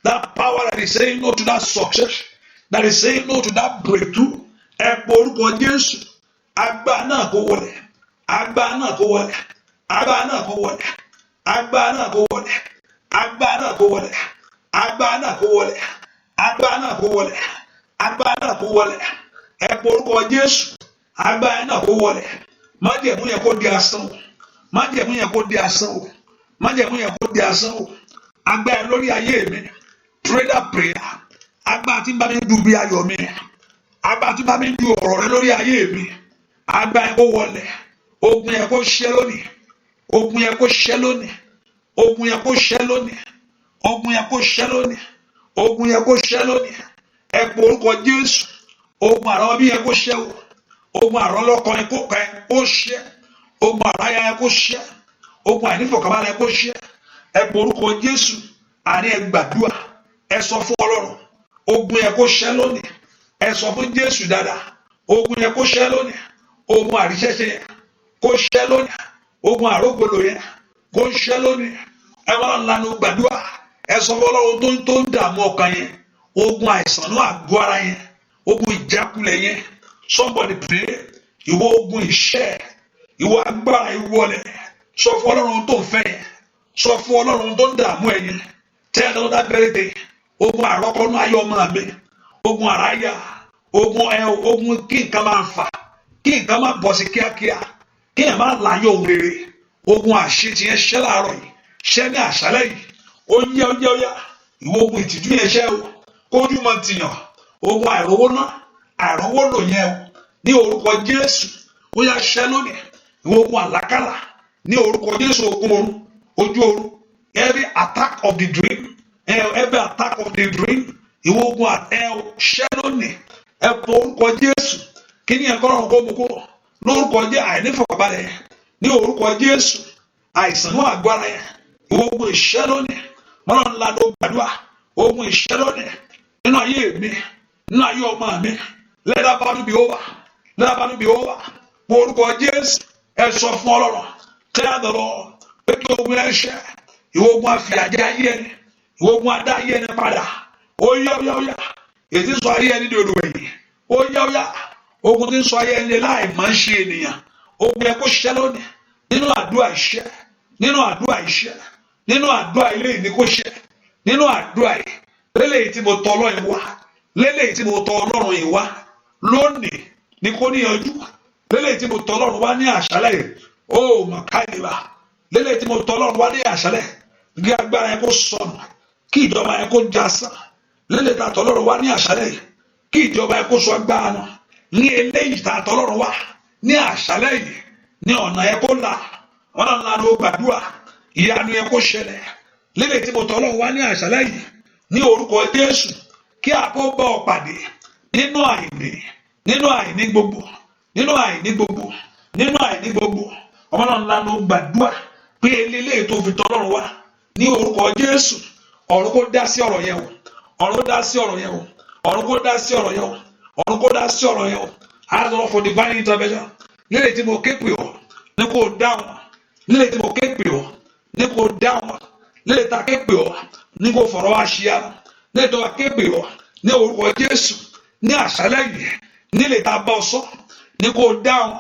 that power that is saying no to that success, that is saying no to that breakthrough, ẹ pé orúkọ Jésù, agbára náà kó wọlẹ̀, agbára náà kó wọlẹ̀, agbára náà kó wọlẹ̀, agbára náà kó wọlẹ̀, agbára náà kó wọlẹ̀, agbára náà kó wọlẹ̀, agbára náà kó wọlẹ̀, agbára náà kó wọlẹ̀, ẹ pé orúkọ Jésù, agbára náà kó wọlẹ̀. Májẹ̀mú yẹn kó di asán o, májẹ̀mú yẹn kó di asán o, májẹ̀mú yẹn kó di asán o. Agbára lórí ayé mi, pray that prayer. Agbára tí ń bá mi dùn bí ayọ̀ mi, agbára tí ń bá mi dùn ọ̀rọ̀ rẹ lórí ayé mi, agbára yẹn kó wọlẹ̀. Ogun yẹn kó ṣẹ́ lónìí, ogun yẹn kó ṣẹ́ lónìí, ogun yẹn kó ṣẹ́ lónìí, ogun yẹn kó ṣẹ́ lónìí, ogun yẹn kó ṣẹ́ lónìí. Ẹ pé orúkọ Jésù, ogun àrọ́ bí yẹn kó ṣẹ́ o, ogun àrọ́ lọ́kọ yẹn kó ṣẹ́, ogun àráyà yẹn kó ṣẹ́, ogun àìnífọ̀kànbalẹ̀ yẹn kó ṣẹ́. Ẹ pé orúkọ Jésù, àní ẹ gbàdúrà, ẹ sọ fún Ọlọ́run, ogun yẹn kó ṣẹ́ lónìí. Ẹ sọ fún Jésù dáadáa, ogun yẹn kó ṣẹ́ lónìí, ogun àríṣẹ́ṣe yẹn kó ṣẹ́ lónìí, ogun àrógbòlò yẹn kó ṣẹ́ lónìí. Ẹ máa ń lanu gbàdúrà, ẹ sọ fún Ọlọ́run tó ń dààmú ọkàn yẹn, ogun àìsàn náà àgọ́ ara yẹn, ogun ìjákulẹ̀ yẹn. Somebody pray, ìwọ ogun ìṣẹ́, ìwọ agbára ìwọlẹ̀, sọ fún Ọlọ́run tó ń fẹ́ yẹn, sọ fún Ọlọ́run tó ń dààmú ẹ yẹn. Tell them that very day, ogun àrọ́kọ́nú ayọ̀ ọmọ mi, ogun àráyà, ogun kí nǹkan máa fà, kí nǹkan máa bọ̀ sí kíákíá, kí ẹ̀ máa láyọ̀ ohun rere, ogun àṣetì yẹn ṣẹ́ láàárọ̀ yìí, ṣẹ́ ní àṣálẹ́ yìí, ó yá, ìwọ ogun ìtìjú yẹn ṣẹ́ o, kójú mọ́ tìyàn, ogun àìrówó náà, àìrówó lò yẹn o, ní orúkọ Jésù, ó yá ṣẹ́ lónìí. Ìwọ ogun àlákàlà, ní orúkọ Jésù, ogun ojú oorun, every attack of the dream, every attack of the dream, ìwọ ogun ṣẹ́ lónìí. Ẹ pọ orúkọ Jésù, kí ni ẹ̀kọ́ ọ̀run kó mú kó lórúkọ Jésù, àìnífọ̀kànbalẹ̀ yẹn, ní orúkọ Jésù, àìsàn náà agbára yẹn, ìwọ ogun ìṣẹ́ lónìí. Mọ́nà ńlá ló gbàdúrà, ogun ìṣẹ́ lónìí nínú ayé mi, nínú ayé ọmọ mi, let that battle be over, let that battle be over. Pọ orúkọ Jésù, ẹ sọ fún Ọlọ́run, tell the Lord pé kí ogun ẹ ṣẹ́, ìwọ ogun àfìyàjẹ ayé ẹni, ìwọ ogun adá ayé ẹni padà, ó yá, ètí sọ ayé ẹni di olùwẹ̀yìn, ó yá, ogun tí ń sọ ayé ẹni láì máa ń ṣe ènìyàn, ogun ẹ kó ṣẹ́ lónìí, nínú àdúrà ìṣẹ́, nínú àdúrà ìṣẹ́, nínú àdúrà ilé ìní kó ṣẹ́, nínú àdúrà yìí, lélẹ́yìí tí mo tọ̀ Ọlọ́run wá, lélẹ́yìí tí mo tọ̀ Ọlọ́run yìí wá lónìí ní kó níyanjú, lélẹ́yìí tí mo tọ̀ Ọlọ́run wá ní àṣálẹ́ yìí, ó màkàlìbà, lélẹ́yìí tí mo tọ̀ Ọlọ́run wá ní àṣálẹ́, kí agbára yẹn kó sọnù, kí ìjọba yẹn kó jásán, lélẹ́yìí tí a tọ̀ Ọlọ́run wá ní àṣálẹ́ yìí, kí ìjọba yẹn kó sọ agbára náà, ní eléyìí tí a tọ̀ Ọlọ́run wá ní àṣálẹ́ yìí, ní ọ̀nà yẹn kó là, ọ̀nà ńlá ló gbàdúrà, ìyanu yẹn kó ṣẹlẹ̀, lélẹ́yìí tí mo tọ̀ Ọlọ́run wá ní àṣálẹ́ yìí, ní orúkọ Jésù, kí àkó bá ọ pàdé nínú àìní gbogbo, ọmọ náà ńlá ló gbàdúrà pé eléyìí tó fi tọ̀ Ọlọ́run wá ní orúkọ Jésù, ọ̀run kó dá sí ọ̀rọ̀ yẹn o, ọ̀run kó dá sí ọ̀rọ̀ yẹn o, ọ̀run kó dá sí ọ̀rọ̀ yẹn o, ọ̀run kó dá sí ọ̀rọ̀ yẹn o. Ask God for divine intervention. Lélẹ̀ tí mo ké pè ọ́ ní kò dáhùn, lélẹ̀ tí mo ké pè ọ́ ní kò dáhùn, lélẹ̀ tá a ké pè ọ́ ní kò fọ̀rọ̀ wá ṣíyá, lélẹ̀ tó a ké pè ọ́ ní orúkọ Jésù ní àṣálẹ́ yìí, nílẹ̀ tá a bá ọ sọ ní kò dáhùn.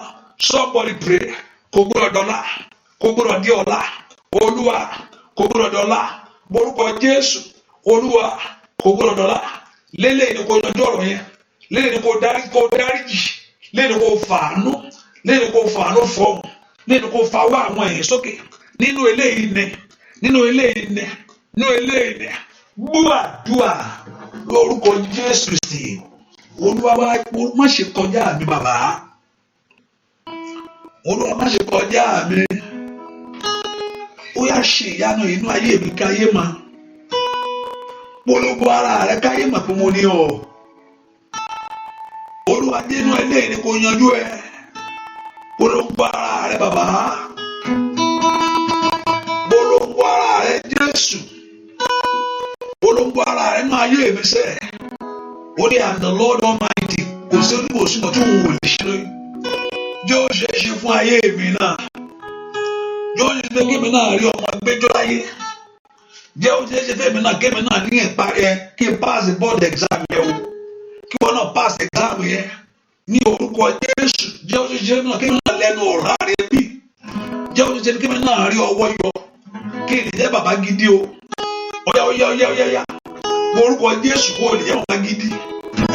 Somebody pray, kò gbọ́dọ̀ dọ́là, kò gbọ́dọ̀ di ọ̀la, Olúwa kò gbọ́dọ̀ dọ́là, orúkọ Jésù, Olúwa kò gbọ́dọ̀ dọ́là, lélẹ̀ ní kò yanjú ọ̀rọ̀ yẹn, lélẹ̀ ní kò dáríjì, lélẹ̀ kò fàánú, lélẹ̀ kò fàánú fọ́ọ̀mù, lélẹ̀ kò fàwọ́ àwọn èèyàn sókè nínú eléyìí ni, gbúàdúà lórúkọ Jésù Kristi. Olúwa má ṣe kọjá mi bàbá, Olúwa má ṣe kọjá mi, ó yá ṣe ìyanu inú ayé mi káyé ma, polongo ara rẹ káyé mọ̀ pé mo ní ọ. Olúwa nínú eléyìí ni kò yanjú ẹ. Polongo ara rẹ bàbá. Polongo ara rẹ Jésù. Polongo ara rẹ nínú ayé mi sẹ́. Ó ní I'm the Lord Almighty. Kò sí onímọ̀ọ́sùn tó ń wò lè ṣe. Yóò ṣe é ṣe fún ayé mi náà. Yóò ṣe é ṣe fún mi náà rí ọmọ gbẹjọ́ láyé. Jẹ́ ó ṣe é ṣe fún mi náà kémi náà ní ìparí ẹ kí n pass the board exam yẹn o. Kí wọ́n náà pass exam yẹn. Ní orúkọ Jésù. Jẹ́ ó ṣe é ṣe fún mi náà kémi náà lẹ́nu ọ̀rá rẹ bí. Jẹ́ ó ṣe é ṣe kémi náà rí ọwọ́ yọ. Kí n lè jẹ́ bàbá gidi o. Ọ̀yá. Orúkọ Jésù kò lè jẹ́ bàbá gidi.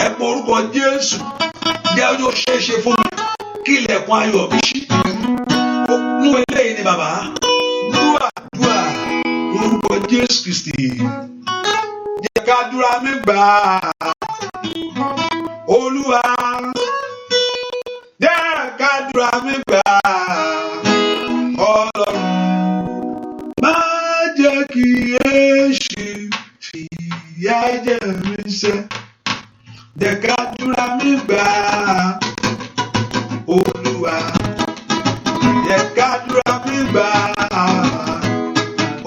Ẹ pọ orúkọ Jésù. Jẹ́ ó ṣe é ṣe fún mi. Kí ilẹ̀kùn ayọ̀ mi ṣí. Nú eléyìí ni bàbá. Dúà orúkọ Jésù Kristi. Jẹ́ ká dúrà mi gbà. Olúwa. Jẹ́ ká dúrà mi gbà. Ọlọ́run. Má jẹ́ kí èṣù fìyà jẹ mí sẹ́. Jẹ́ ká dúrà mi gbà. Olúwa. Jẹ́ ká dúrà mi gbà.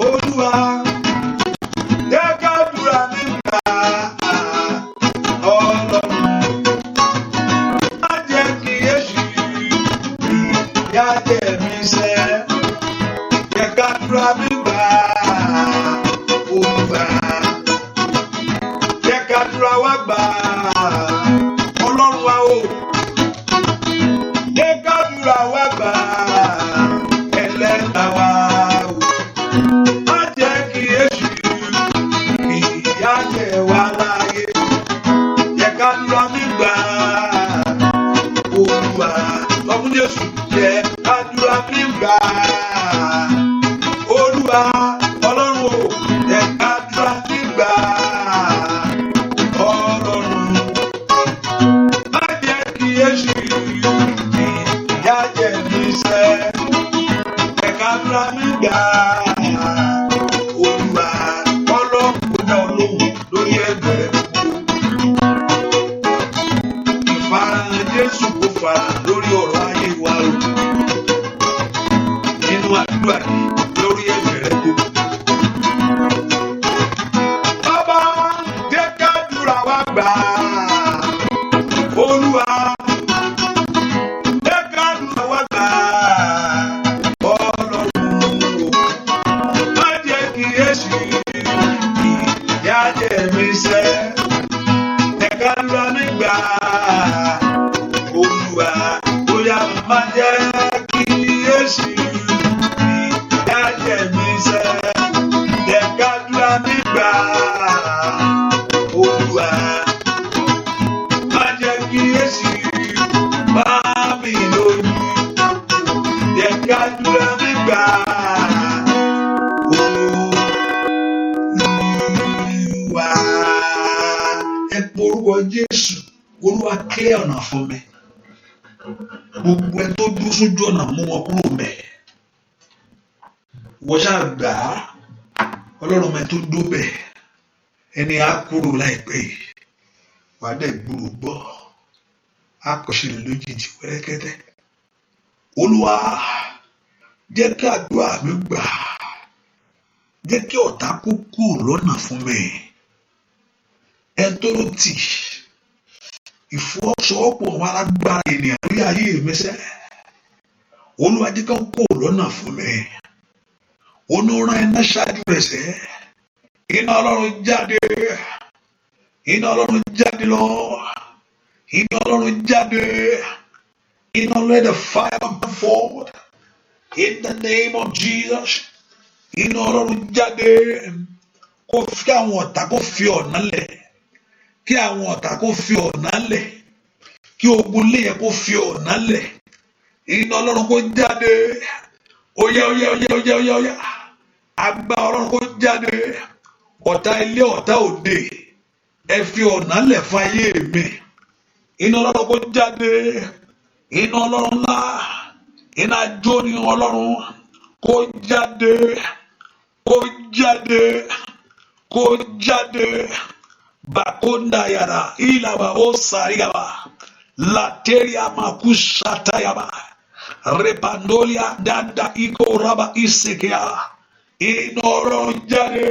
Olúwa. Jẹ́ ká dúrà mi gbà. Ọlọ́run. Má jẹ́ kí èṣù fìyà jẹ mí sẹ́. Jẹ́ ká dúrà mi gbà. Olúwa. Jẹ́ ká dúrà wa gbà. Ọlọ́run wa o. Jẹ́ ká dúrà wa gbà. Ẹlẹ́dàá wa o. Má jẹ́ kí èṣù ìyà jẹ wá láyé. Jẹ́ ká dúrà mi gbà. Olúwa. Sọ fún Jésù. Jẹ́ ká dúrà mi gbà. Olúwa. Ọlọ́run o. Jẹ́ ká dúrà mi gbà. Ọlọ́run. Má jẹ́ kí èṣù ìyà jẹ mí sẹ́. Jẹ́ ká dúrà mi gbà. Olúwa. Ọlọ́run kò dá ọ lóhùn lórí ẹgbẹ̀rẹ̀ gbogbo. Ìfarahàn Jésù kò farahàn lórí ọ̀rọ̀ ayé wa o. Nínú àdúrà yìí lórí ẹgbẹ̀rẹ̀ gbogbo. Bàbá jẹ́ ká dúrà wa gbà. Olúwa. Jẹ́ ká dúrà wa gbà. Ọlọ́run. Má jẹ́ kí èṣù ìyà jẹ mí sẹ́. Jẹ́ ká dúrà mi gbà. Olúwa. Bóyá má jẹ́ kí èṣù ìyà jẹ mí sẹ́. Jẹ́ ká dúrà mi gbà. Olúwa. Má jẹ́ kí èṣù bá mi lójú. Jẹ́ ká dúrà mi gbà. Olúwa. Ẹ pọ orúkọ Jésù. Olúwa clear ọ̀nà fún mi. Gbogbo ẹ tó dúró sójú ọ̀nà mú wọn kúrò mẹ́. Wọ́n ṣáà gbà á. Ọlọ́run mi tó dó bẹ̀. Ẹni á kúrò láìpẹ́ yìí. Wàá dẹ̀ gbúrò gbọ́. Á kọ̀ṣẹ̀lẹ̀ lójijì wẹ́rẹ́kẹ́tẹ́. Olúwa. Jẹ́ kí àdúrà mi gbà. Jẹ́ kí ọ̀tá kó kúrò lọ́nà fún mi. Ẹ tó ló tì. Ìfọwọ́sowọ́pọ̀ àwọn alágbára ènìyàn lórí ayé mi sẹ́. Olúwa jẹ́ kí wọ́n kúrò lọ́nà fún mi. Onúran iná ṣáájú rẹ̀ sẹ́. Iná Ọlọ́run jáde. Iná Ọlọ́run jáde lọ. Iná Ọlọ́run jáde. Iná let the fire come forward. In the name of Jesus. Iná Ọlọ́run jáde. Kó fi àwọn ọ̀tá kó fi ọ̀nà lẹ̀. Kí àwọn ọ̀tá kó fi ọ̀nà lẹ̀. Kí ogun lé yẹn kó fi ọ̀nà lẹ̀. Iná Ọlọ́run kó jáde. Óyá. Agbára Ọlọ́run kó jáde. Ọ̀tá ilé ọ̀tá òde. Ẹ fi ọ̀nà lẹ̀ fún ayé mi. Iná Ọlọ́run kó jáde. Iná Ọlọ́run ńlá. Iná jóni Ọlọ́run kó jáde. Kó jáde. kó jáde bakonda yàrá ìlàbà ó sàríyàbà lateria makusatayaba repandolia danda iko raba isekea inoro jáde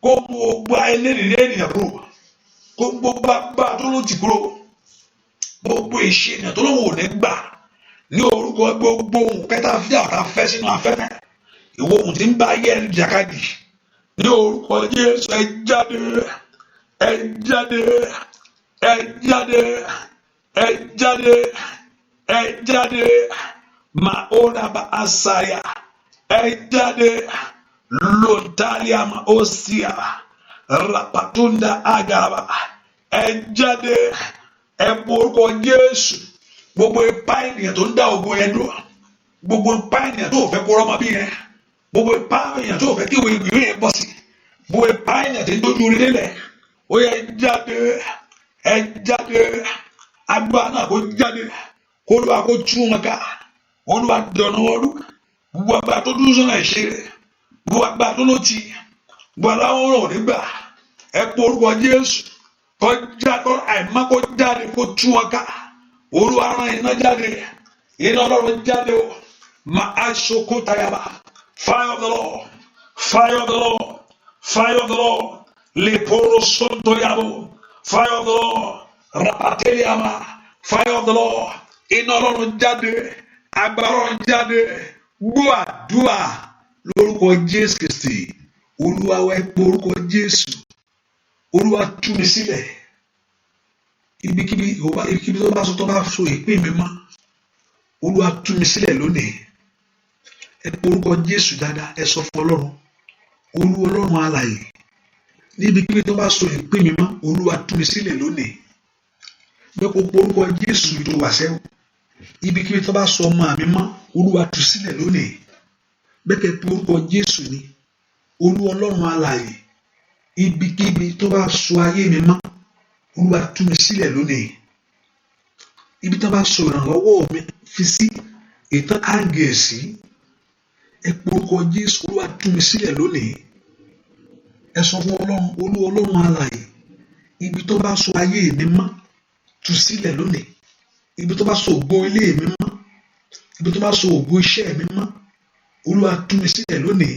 kó mú ọgbà ẹlẹ́rìí ènìyàn kúrò kó gbogbo agbá tó ló ti kúrò gbogbo ìṣe ènìyàn tó lóun ò ní gbà ní orúkọ gbogbo ohun kẹta fi àtà fẹ́ sínú afẹ́fẹ́ ìwọ ohun tí ń bá ayé ẹni jàkadì ní orúkọ Jésù ẹ jáde ẹ jáde ẹ jáde ẹ jáde ẹ jáde ma oraba asaya ẹ jáde lontalia ma osia rapatunda agaraba ẹ jáde ẹ orúkọ Jésù gbogbo ipá ènìyàn tó ń dá ogun yẹn dúró gbogbo ipá ènìyàn tó fẹ́ kó rọ́mọ bí yẹn gbogbo ipá ènìyàn tó fẹ́ kí ìwé yẹn bọ́ sí gbogbo ipá ènìyàn tó ń dojú orí délẹ̀ ó yẹ ẹ jáde agbára náà kó jáde kó Olúwa kó tú wọn ká Olúwa dọ̀nà wọn rú gbogbo agbára tó dúró sọ́nà ìṣe rẹ̀ gbogbo agbára tó ló ti gbogbo aláwọ̀ rọ̀ nígbà ẹ pọ orúkọ Jésù kọjá kọ àìmọ́ kó jáde kó tú wọn ká Olúwa rán iná jáde iná Ọlọ́run jáde o ma aṣoko tayaba fire of the Lord fire of the Lord fire of the Lord leporo sonto yabo fire of the Lord rapateliama fire of the Lord iná Ọlọ́run jáde agbára Ọlọ́run jáde gbọ́ àdúrà lórúkọ Jésù Kristi Olúwa wá pọ orúkọ Jésù Olúwa tú mi sílẹ̀ ibikíbi tó bá sọ tó bá so ìpín mi mọ́ Olúwa tú mi sílẹ̀ lónìí ẹ pọ orúkọ Jésù dáadáa ẹ sọ fún Ọlọ́run Olúwa Ọlọ́run alààyè níbikíbi tó bá so ìpín mi mọ́ Olúwa tú mi sílẹ̀ lónìí bẹ́ẹ̀ kó pọ orúkọ Jésù tó wà sẹ́wọ̀n ibikíbi tó bá so ọmọ mi mọ́ Olúwa tú sílẹ̀ lónìí bẹ́ẹ̀ kẹ́ pọ orúkọ Jésù ni Olúwa Ọlọ́run alààyè ibikíbi tó bá so ayé mi mọ́ Olúwa tú mi sílẹ̀ lónìí ibi tó bá so ìrànlọ́wọ́ mi fi sí ìtàn àgẹ̀sí ẹ pọ orúkọ Jésù Olúwa tú mi sílẹ̀ lónìí ẹ sọ fún Ọlọ́run Olúwa Ọlọ́run alààyè ibi tó bá so ayé mi mọ́ tú sílẹ̀ lónìí ibi tó bá so ògo ilé mi mọ́ ibi tó bá so ògo iṣẹ́ mi mọ́ Olúwa tú mi sílẹ̀ lónìí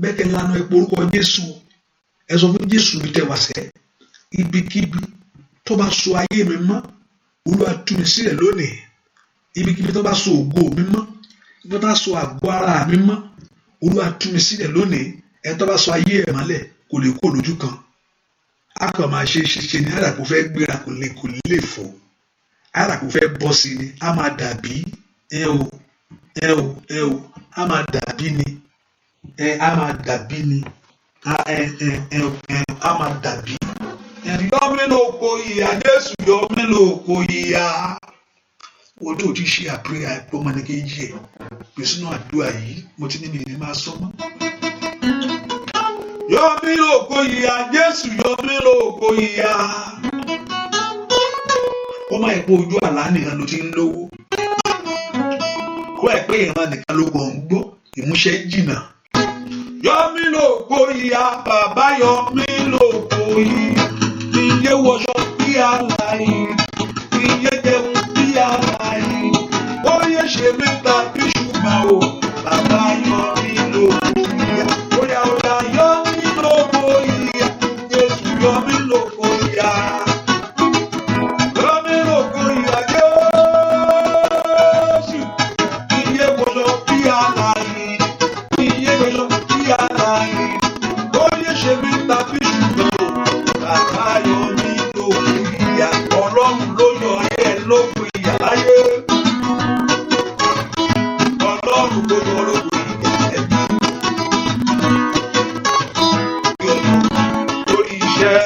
bẹ́ẹ̀ kẹ́ lánàá ẹ pọ orúkọ Jésù ẹ sọ fún Jésù bí tẹ wá sẹ́ ibikíbi tó bá so ayé mi mọ́ Olúwa tú mi sílẹ̀ lónìí ibikíbi tó bá so ògo mi mọ́ ibi tó bá so àgọ́ ara mi mọ́ Olúwa tú mi sílẹ̀ lónìí ẹ tó bá so ayé ẹ̀ mọ́lẹ̀ kò lè kó lójú kan a kàn máa ṣe ni àrà kò fẹ́ gbéra kò lè fò àrà kò fẹ́ bọ́ sí ni a máa dàbí ẹ o a máa dàbí ni a máa dàbí ni a máa dàbí. Yọ mí lóko ìyá Jésù yọ mí lóko ìyá. Wọ́n tó ti ṣe àpéyà ẹ̀pọ̀ ọmọ ní kejì ẹ̀ pè sínú àdúrà yìí mo ti ní mi ní máa sọ mọ́. Yọ mí lóko ìyá Jésù yọ mí lóko ìyá. Ó máa ń pọ̀ ojú àlá nìkan ló ti ń lówó. Kó ẹ̀ pé ìran nìkan ló kàn ń gbọ́ ìmúṣẹ jìnnà. Yọ mí lóko ìyá bàbá yọ mí lóko ìyá. Iye wọṣọ bí aláì, iye jẹun bí aláì, ó yẹ ṣe mí tàbí ṣùgbọ́n o, bàbá yọ mí lóko ìyá, óyá yọ mí lóko ìyá, Jésù yọ mí lóko ìyá. Yọ mí lóko ìyá Jésù, iye wọṣọ bí aláì, iye wọṣọ bí aláì, ó yẹ ṣe mí tàbí ṣùgbọ́n o, bàbá yọ mí lóko ìyá. Ọlọ́run ló yọ ẹ́ lóko ìyá láyé. Ọlọ́run ló yọ lóko ìyá ẹ̀mí. Yọ̀nà lórí iṣẹ́.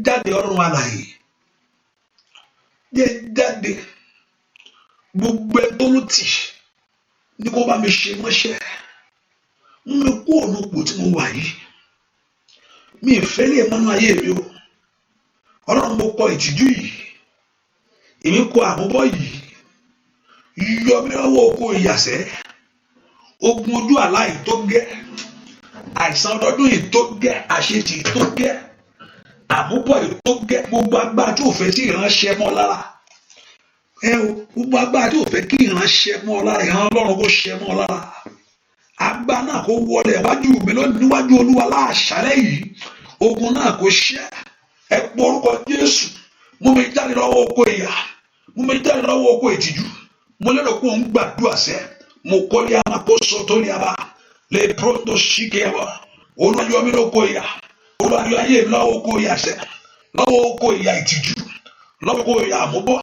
jáde ọ̀run alààyè jẹ́ jáde gbogbo ẹ tó ló tì ní kó bá mi ṣe mọ́ṣẹ́ mú mi kú ọ̀nà òpó tí mo wà yìí mi ìfẹ́ lè mọ́nú ayé mi o ọlọ́run mo kọ ìtìjú yìí èmi kọ àmúbọ̀ yìí yọ mí lọ́wọ́ oko ìyàsẹ́ ogun ojú àlá yìí tó gẹ́ àìsàn ọdọọdún yìí tó gẹ́ àṣetì yìí tó gẹ́ àmúbọ̀ yìí tó gẹ́ gbogbo agbára tí ò fẹ́ sí ìránṣẹ́ mọ́ lára gbogbo agbára tí ò fẹ́ kí ìránṣẹ́ mọ́ lára ìran ọlọ́run kó ṣẹ́ mọ́ lára agbára náà kó wọlé iwájú mi lónìí níwájú olúwa láàṣálẹ́ yìí ogun náà kó ṣẹ́ ẹ pọ orúkọ Jésù mú mi jáde lọ́wọ́ oko ìyà mú mi jáde lọ́wọ́ oko ìtìjú mo lérò pé òun gbàdúrà sẹ́ mo kọ́lé àmàkóso tó ní abá lè pronto ṣìkẹ́ ẹ̀wọ̀ olùwàjọ mi lóko ìyà olùwàjọ ayé mi lọ́wọ́ oko ìyà sẹ́ lọ́wọ́ oko ìyà ìtìjú lọ́wọ́ oko ìyà àmúbọ̀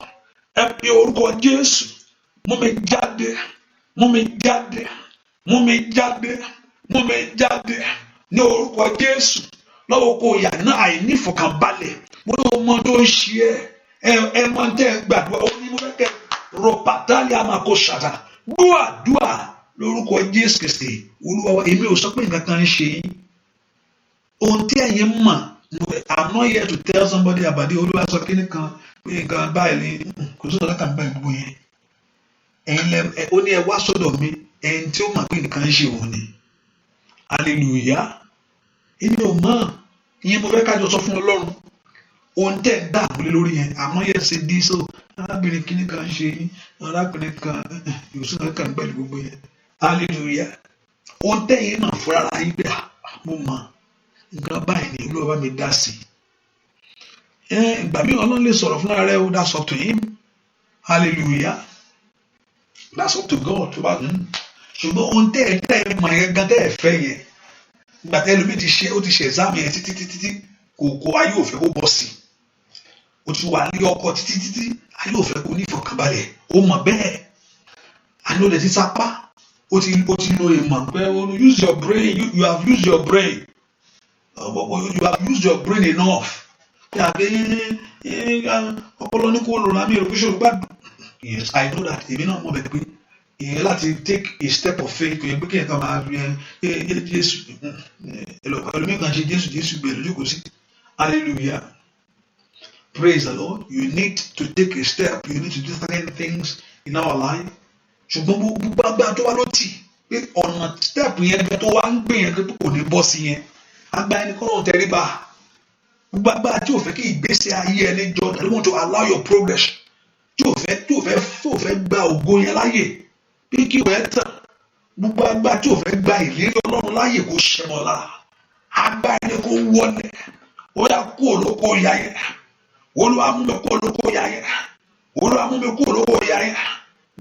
ẹ pe orúkọ Jésù mú mi jáde mú mi jáde mú mi jáde mú mi jáde ní orúkọ Jésù lọ́wọ́ oko ìyà náà àìnífọ̀kànbalẹ̀ wọ́n ló mọ tó ń ṣe ẹ mọ tẹ́ ẹ gbàdúrà ó ní mo fẹ́ kẹ́ rọpàtàlì àmàkó ṣàtà gbọ́àdúà lórúkọ Jésù Kristi Olúwa wa èmi ò sọ pé nǹkan kan ń ṣe yín ohun tí ẹ̀yin mọ̀ I'm not here to tell somebody about it Olúwa sọ kíní kan pé nǹkan báyìí ni kò sọ̀rọ̀ lákàtà báyìí gbogbo yẹn ẹ̀yin lẹ ó ní ẹ wá sọ́dọ̀ mi ẹ̀yin tí ó mọ̀ pé nǹkan ń ṣe òun ni hallelujah èmi ò mọ̀ ìyẹn mo fẹ́ kájọ sọ fún Ọlọ́run ohun tẹ́ ń dààmú lé lórí yẹn àmọ́ yẹn ṣe dí so arábìnrin kíní kan ṣe yín arábìnrin kan ìwòsàn kankan gbẹ̀lú gbogbo yẹn hallelujah ohun tẹ́ yín mọ̀ fúnra ara yín pé mo mọ̀ nǹkan báyìí ni Olúwa bá mi dá sí i ìgbà mi Ọlọ́run lè sọ̀rọ̀ fúnra rẹ̀ ó that's up to him hallelujah that's up to God tó bá ṣùgbọ́n ohun tẹ́ ẹ mọ̀ yẹn gan tẹ́ ẹ fẹ́ yẹn ìgbà tẹ́ ẹlòmíì ti ṣe exam yẹn títí kò ayé òfẹ́ kó bọ́ sí o ti wà ní ọkọ títí ayé òfẹ́ kó ní ìfọ̀kànbalẹ̀ o mọ̀ bẹ́ẹ̀ àní o lè ti sapá o ti lo ìmọ̀ pé use your brain you have used your brain you have used your brain enough yàgbé ọpọlọ ní kó lò lámì èrò ṣòro gbàdùn yes I know that èmi náà mọ̀ bẹ́ẹ̀ pé èyí láti take a step of faith kò yẹ pé kí ẹ̀ka máa rí Jésù ẹlòmíì kan ṣe Jésù gbèrè lójú kò sí. Hallelujah. Praise the Lord. You need to take a step. You need to do certain things in our life. Ṣùgbọ́n gbogbo agbára tó wá ló tì pé ọ̀nà step yẹn gbẹ tó wá ń gbé yẹn pé kò ní bọ́ sí yẹn. Agbára ẹni kọ́ ló ń tẹríba. Gbogbo agbára tí ò fẹ́ kí ìgbésí ayé ẹni jọ they want to allow your progress. Tí ò fẹ́ gba ògo yẹn láyè. Bí kí ìwé tàn. Gbogbo agbára tí ò fẹ́ gba ìlérí Ọlọ́run láyè kó ṣẹmọ́ lára. Agbára ẹni kó wọlé. Ó yá kú olóko ìyà yẹn Olúwa mú mi kú olóko ìyà yẹn Olúwa mú mi kú olóko ìyà yẹn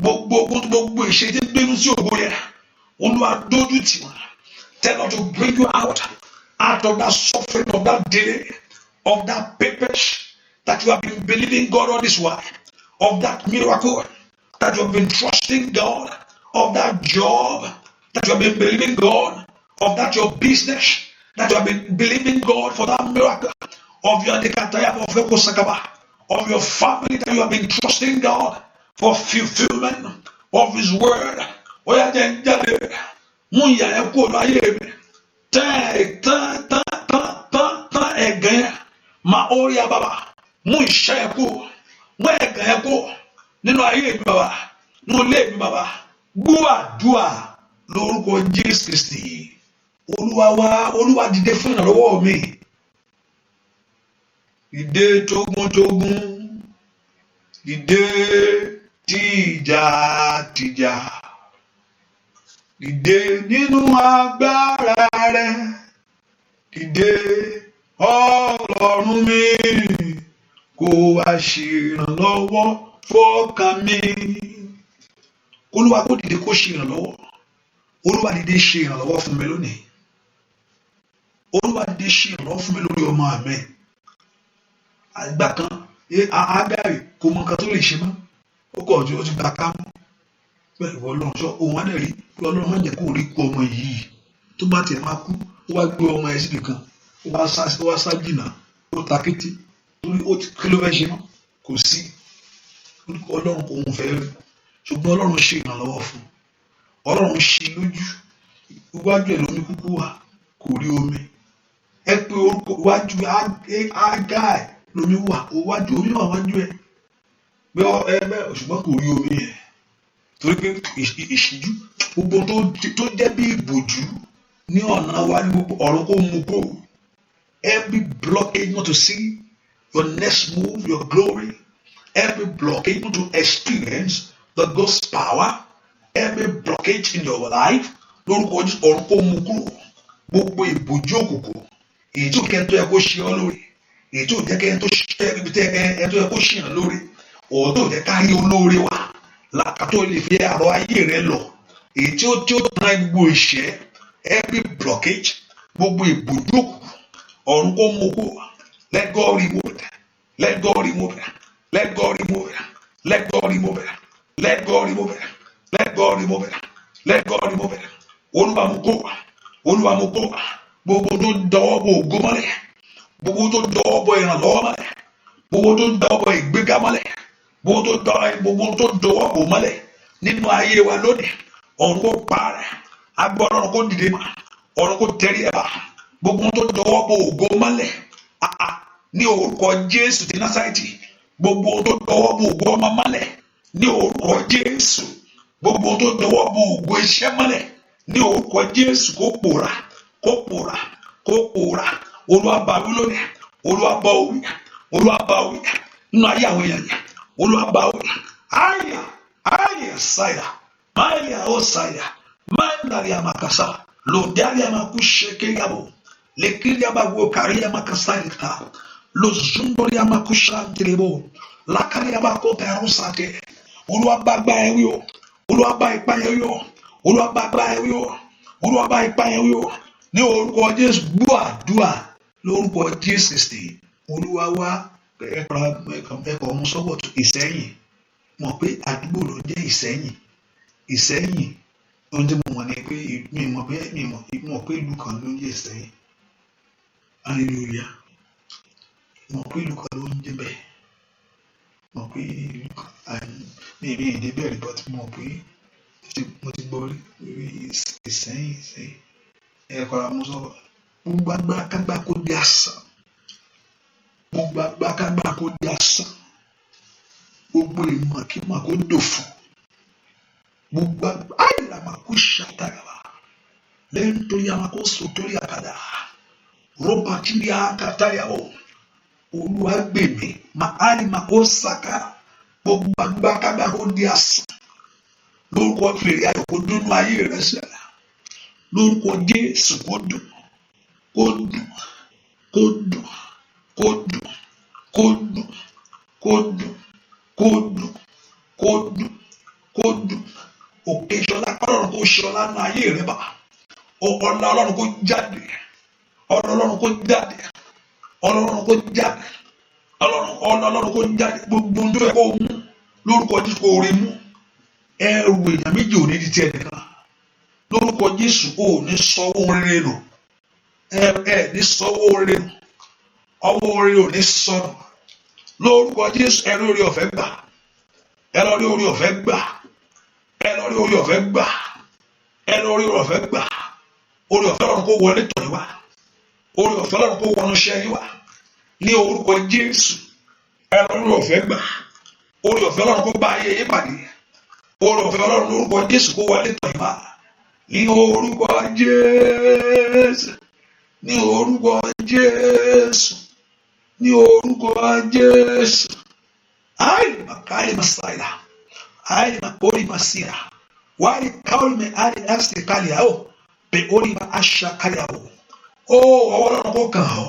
gbogbo ìṣe tí ń gbénu sí ògo yẹn Olúwa dójú tì wọ́n tell her to bring you out of that suffering of that delay of that papers that you have been believing God all this while of that miracle that you have been trusting God of that job that you have been believing God of that your business that you have been believing God for that miracle of your family that you have been trusting God for fulfillment of His word. Oya jẹ́ jáde mú ìyà ẹ kúrò láyé mi tán ẹ̀gàn máa ó rí abàbà mú ìṣẹ́ ẹ kúrò mú ẹ̀gàn ẹ kúrò nínú ayé mi bàbá nínú ilé mi bàbá gbọ́ àdúrà lórúkọ Jésù Kristi. Olúwa dìde fún ìrànlọ́wọ́ mi dìde tógúntógún dìde tìjàtìjà dìde nínú agbára rẹ dìde Ọlọ́run mi kó wá ṣe ìrànlọ́wọ́ fọ́kàn mi. Olúwa kó dìde kó ṣe ìrànlọ́wọ́ Olúwa dìde ṣe ìrànlọ́wọ́ fún mi lónìí. Olúwa dìde ṣe ìrànlọ́wọ́ fún mi lórí ọmọ mi. Àgbà kan Ágáì kò mọ nǹkan tó lè ṣe mọ́ ó kọ̀ ọ̀jọ́ ó ti gba ká mọ́ pẹ̀lú Ọlọ́run sọ òun á lè rí pé Ọlọ́run má jẹ́ kó rí kú ọmọ yìí tó bá tiẹ̀ máa kú ó wá gbé ọmọ ẹ̀ síbi kan ó wá sá jìnnà ó ta kété torí ó ti kí ló fẹ́ ṣe mọ́ kò sí ọlọ́run kò ń fẹ́ rí ṣùgbọ́n ọlọ́run ṣe ìrànlọ́wọ́ fún ọlọ́run ṣe lójú iwájú ẹ̀ lómi kúkú wà kò rí omi ẹ pé orúkọ iwájú ágá ẹ̀ lómi wà iwájú omi wà wájú ẹ̀ bẹ́ẹ̀ ṣùgbọ́n kò rí omi yẹn torí pé ìṣíjú gbogbo tó jẹ́ bí ìbòjú ní ọ̀nà wa ní gbogbo ọ̀rọ̀ kó mú kó every blockage not to see your next move your glory every blockage not to experience the God's power every blockage in your life lórúkọ ọ̀rọ̀ kó mú kúrò gbogbo ìbòjú òkùnkùn èyí tó kẹ́ tó yẹ kó ṣe ọ́ lórí èyí tó jẹ́ kẹ́ tó yẹ kó ṣe ọ́ lórí òun tó jẹ́ ká rí olóore wà lákàtó lè fi àrọ ayé rẹ lọ èyí tí ó tán gbogbo ìṣẹ́ every blockage gbogbo ìbòjú ọ̀run kó mú kó let God remove it let God remove it let God remove it let God remove it let God remove it let God remove it let God remove it Olúwa mú kó gbogbo tó dọwọ́ bọ ògo mọ́lẹ̀ gbogbo tó dọwọ́ bọ ìrànlọ́wọ́ mọ́lẹ̀ gbogbo tó dọwọ́ bọ ìgbéga mọ́lẹ̀ gbogbo tó dọwọ́ bọ mọ́lẹ̀ nínú ayé wa lónìí ọ̀run kó parẹ́ agbọ́ ọ̀run kó dìde mọ́ ọ̀run kó tẹ̀rí ẹ̀ bá gbogbo tó dọwọ́ bọ ògo mọ́lẹ̀ ní orúkọ Jésù ti Násárẹ́tì gbogbo tó dọwọ́ bọ ògo ọmọ mọ́lẹ̀ ní orúkọ Jésù gbogbo tó dọwọ́ bọ ògo iṣẹ́ mọ́lẹ̀ ní orúkọ Jésù kó pòórá Olúwa bá wí lónìí Olúwa bá wí nínú ayé àwọn èèyàn Olúwa bá wí ayé ṣáyà máyà ó ṣáyà máyà àmàkàsà lòdàrí àmàkùṣe yàbò lèkìrì àbàwò kárí àmàkàsà ìta lòzúndórí àmàkùṣà tìrìbò làkàrí àmàkò tẹrù sàkè Olúwa bá gbá ẹ wí o Olúwa bá ipá yẹn wí o Olúwa bá gbá ẹ wí o Olúwa bá ipá yẹn wí o ní orúkọ Jésù gbọ́ àdúrà lórúkọ Jésù Kristi Olúwa wá ẹ̀kọ́ ọmọ sọ́wọ́ tó Ìsẹ́yìn mọ̀ pé àdúgbò ló jẹ́ Ìsẹ́yìn ohun tí mo mọ̀ ni pé mi mọ̀ pé ìlú kan ló ń jẹ́ Ìsẹ́yìn hallelujah mọ̀ pé ìlú kan ló ń jẹ́ bẹ́ẹ̀ mọ̀ pé ìlú kan mi ìdí bẹ́ẹ̀ but mọ̀ pé mo ti gbọ́ rí Ìsẹ́yìn ẹ̀kọ́ ọmọ sọ́wọ́ gbogbo agbára kágbá kó di asán gbogbo agbára kágbá kó di asán gbogbo ìmọ̀ kí mọ̀ kó dòfò gbogbo agbára máa kó ṣàtàrà lẹ́yìn tó yá máa kó sọ torí àkàdá rọ́bà tí ní àkàtàyàwó Olúwa gbèmí máa ní máa kó sàkà gbogbo agbára kágbá kó di asán lórúkọ fèrè ayọ̀ kó dúnú ayé rẹ̀ sẹ́la lórúkọ Jésù kó dùn òkè ṣọlá Ọlọ́run kó ṣọlá nínú ayé rẹ bá ọlá Ọlọ́run kó jáde Ọlọ́run kó jáde Ọlọ́run kó jáde gbogbo tó yẹ kó mú lórúkọ Jésù kó rí mú ẹrù èèyàn méjì ò ní di tiẹ̀ nìkan lórúkọ Jésù ò ní sọ́wọ́ rere nù ní sọ́wọ́ rere nù ọwọ́ rere ò ní sọnù lórúkọ Jésù ẹ lórí ọ̀fẹ́ gbà ẹ lórí orí ọ̀fẹ́ gbà ẹ lórí orí ọ̀fẹ́ gbà ẹ lórí orí ọ̀fẹ́ gbà orí ọ̀fẹ́ Ọlọ́run kó wọlé tọ̀ yín wá orí ọ̀fẹ́ Ọlọ́run kó wọnú iṣẹ́ yín wá ní orúkọ Jésù ẹ lórí ọ̀fẹ́ gbà orí ọ̀fẹ́ Ọlọ́run kó bá ayé yín pàdé orí ọ̀fẹ́ Ọlọ́run lórúkọ Jésù kó wọlé tọ̀ yín wá ní orúkọ Jésù ní orúkọ Jésù ní orúkọ Jésù ai makali masaila ai makori masira wali kauli me ali nafsi kali yao pe ori ma asha kali yao ọwọ́ Ọlọ́run kó kàn ọ́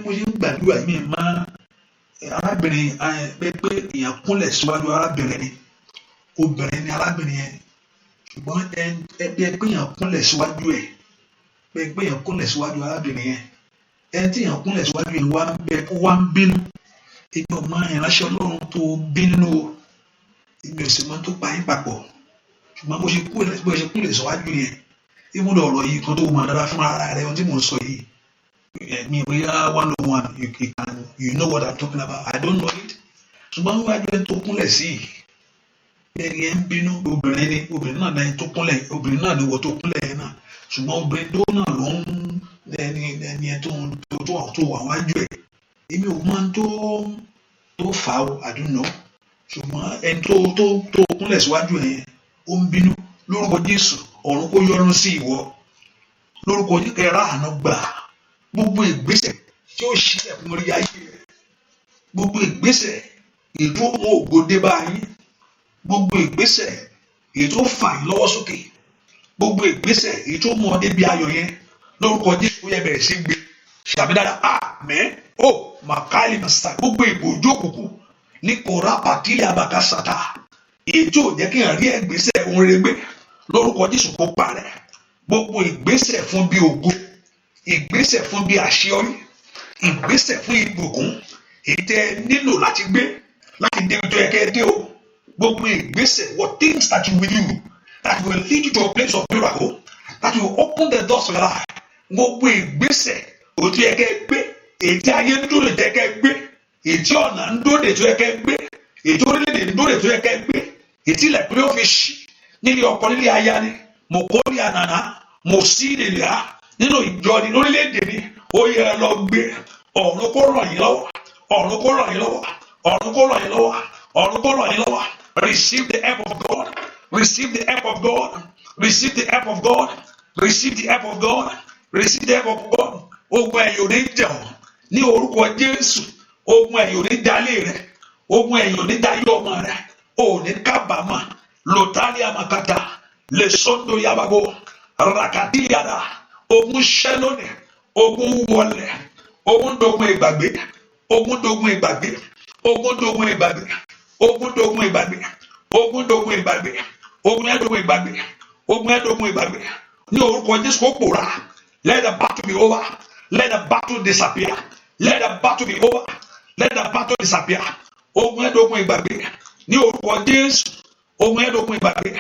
mo ṣe ń gbàdúrà mi máa arábìnrin pé èèyàn kúnlẹ̀ síwájú arábìnrin ni obìnrin ni arábìnrin yẹn ṣùgbọ́n ẹgbẹ́ péyàn kúnlẹ̀ síwájú ẹ̀ péyàn kúnlẹ̀ síwájú arábìnrin yẹn ẹni tí èèyàn kúnlẹ̀ síwájú yẹn wá ń bínú ìgbà ọmọ ìránṣẹ́ Ọlọ́run tó bínú o ìgbà ìsìnkú tó pa yín papọ̀ ṣùgbọ́n bó ṣe kúnlẹ̀ síwájú yẹn ìmúlò ọ̀rọ̀ yìí kan tó mọ̀ dára fún ara rẹ̀ ohun tí mò ń sọ yìí Me, we are 101. You know what I'm talking about. I don't know it. Ṣùgbọ́n níwájú ẹni tó kúnlẹ̀ sí i, ẹni ẹ ń bínú obìnrin náà lẹ́yìn tó kúnlẹ̀, obìnrin náà ni wọ́n tó kúnlẹ̀ yẹn náà. Ṣùgbọ́n obìnrin tó náà ló ń ẹni ẹ tó wà wájú ẹ̀. Èmi ò mọ tó fà á, I don't know. Ṣùgbọ́n ẹni tó kúnlẹ̀ síwájú ẹ̀ yẹn ó ń bínú. Lórúkọ Jésù, ọ̀run kó yọ́nú sí ìwọ. Lórúkọ Jésù, kẹ́ ráàánú gbà. Gbogbo ìgbésẹ̀ tí ó ṣílẹ̀ fún orí ayé rẹ̀, gbogbo ìgbésẹ̀ ètò mú ògo dé bá yín, gbogbo ìgbésẹ̀ ètò fà yín lọ́wọ́ sókè, gbogbo ìgbésẹ̀ ètò mú ọ débi ayọ̀ yẹn, lórúkọ Jésù ó yẹ bẹ̀rẹ̀ sí gbé ṣàbí dáadáa. Àmín. Ó màkàlì màsà, gbogbo ìbòjú òkùnkùn ní kòrá pàtílì àbàkásàtà ètò jẹ́ kí n rí ìgbésẹ̀ ohun rere gbé, lórúkọ Jésù kó parẹ́. Gbogbo ìgbésẹ̀ fún bí ògo, ìgbésẹ̀ fún bí àṣeyọrí, ìgbésẹ̀ fún ìbùkún ètè nílò láti gbé láti dé tó yẹ kẹ́ dé o. Gbogbo ìgbésẹ̀, what things that you will do that will lead you to a place of miracle, that will open the doors of your life. Gbogbo ìgbésẹ̀ òtún yẹ kẹ́ gbé, ètè ayé ń dúró tẹ́ kẹ́ gbé, ètè ọ̀nà ń dúró tó yẹ kẹ́ gbé, ètè orílẹ̀-èdè ń dúró tó yẹ kẹ́ gbé, ètè ilẹ̀ pé ó fi ṣí nílé ọkọ nílé aya ni, mo kórè ànàná, mo sí nílé a nínú ìjọ ni lórílẹ̀-èdè ni, ó yẹ lọ gbé. Ọ̀run kó ràn yín lọ́wọ́, ọ̀run kó ràn yín lọ́wọ́, ọ̀run kó ràn yín lọ́wọ́, ọ̀run kó ràn yín lọ́wọ́. Receive the help of God, receive the help of God, receive the help of God, receive the help of God, receive the help of God. Ogun ẹ̀yìn ò ní jà ọ́ ní orúkọ Jésù. Ogun ẹ̀yìn ò ní dálé rẹ̀, ogun ẹ̀yìn ò ní dálé ọmọ rẹ̀, ò ní kábàámọ̀. Lòtálí àmàkàtà lè sọ́ńdọ̀ yabago ràkàdíyàdà. Ogun ṣẹ́ lónìí, ogun wọlé, ogun dogun ìgbàgbé, ogun dogun ìgbàgbé, ogun dogun ìgbàgbé, ogun dogun ìgbàgbé, ogun dogun ìgbàgbé, ogun ẹ̀dógun ìgbàgbé, ogun ẹ̀dógun ìgbàgbé. Ní orúkọ Jésù kó pòórá. Let the battle be over. Let the battle disappear. Let the battle be over. Let the battle disappear. Ogun ẹ̀dógun ìgbàgbé. Ní orúkọ Jésù, ogun ẹ̀dógun ìgbàgbé.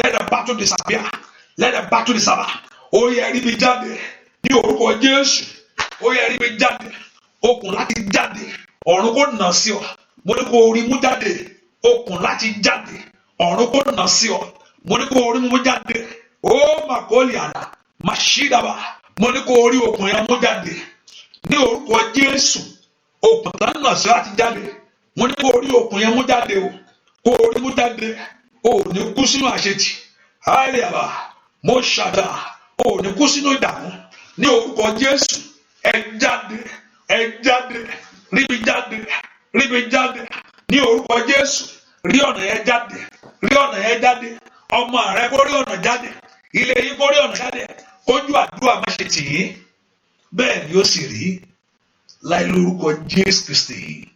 Let the battle disappear. Let the battle disappear. Ó yẹ rí mi jáde ní orúkọ Jésù. Ó yẹ rí mi jáde. Okùn láti jáde. Ọ̀run kó nà sí ọ. Mo ní kó orí mú jáde. Okùn láti jáde. Ọ̀run kó nà sí ọ. Mo ní kó orí mú jáde. Ó mà kó lè àdá. Mà ṣí dàbà. Mo ní kó orí okùn yẹn mú jáde. Ní orúkọ Jésù. Okùn tá nà sí láti jáde. Mo ní kó orí okùn yẹn mú jáde o. Kó orí mú jáde. O ò ní kú sínú àṣetì. Háìlì àbá. Mo ṣàdá. O ò ní kú sínú ìdààmú. Ní orúkọ Jésù. Ẹ jáde. Ẹ jáde. Rí mi jáde. Rí mi jáde. Ní orúkọ Jésù. Rí ọ̀nà yẹn jáde. Rí ọ̀nà yẹn jáde. Ọmọ rẹ kó rí ọ̀nà jáde. Ilé yín kó rí ọ̀nà jáde. Kójú àdúrà má ṣe tì yín. Bẹ́ẹ̀ ni ó sì rí. Láì lórúkọ Jésù Kristi.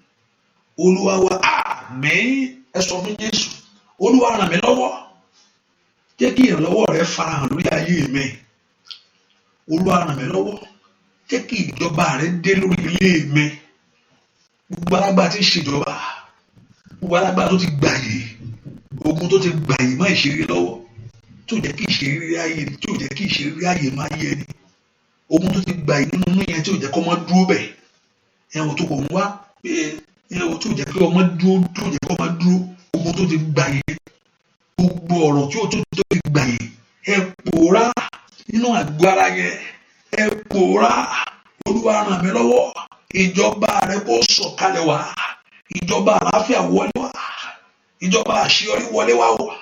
Olúwa wa, àmín. Ẹ sọ fún Jésù. Olúwa ràn mí lọ́wọ́. Jẹ́ kí ìrànlọ́wọ́ rẹ farahàn lórí ayé mi. Olúwa ràn mí lọ́wọ́. Jẹ́ kí ìjọba rẹ dé lórí ilé mi. Gbogbo alágbára tí ń ṣèjọba, gbogbo alágbára tó ti gbàyè, ogun tó ti gbàyè má ìṣeré lọ́wọ́, tó jẹ́ kí ìṣeré ayé ni, tó jẹ́ kí ìṣeré ayé má yẹ ni. Ogun tó ti gbàyè nínú yẹn tí ò jẹ́ kó ọmọ dúró bẹ̀. Ẹ̀wọ̀n tó kò ń wá pé ẹ̀wọ̀n tó jẹ́ kí ọmọ dúró, tó jẹ́ kó ọmọ dúró. Ogun tó ti gbàyè, gbogbo ọ̀rọ̀ tí ó tó ti gbàyè, ẹ pòórá nínú àgọ́ ara yẹn. Ẹ pòórá. Olúwa ràn mí lọ́wọ́. Ìjọba rẹ kó sọ̀kalẹ̀ wá. Ìjọba àlàáfíà wọlé wá. Ìjọba àṣeyọrí wọlé wá o.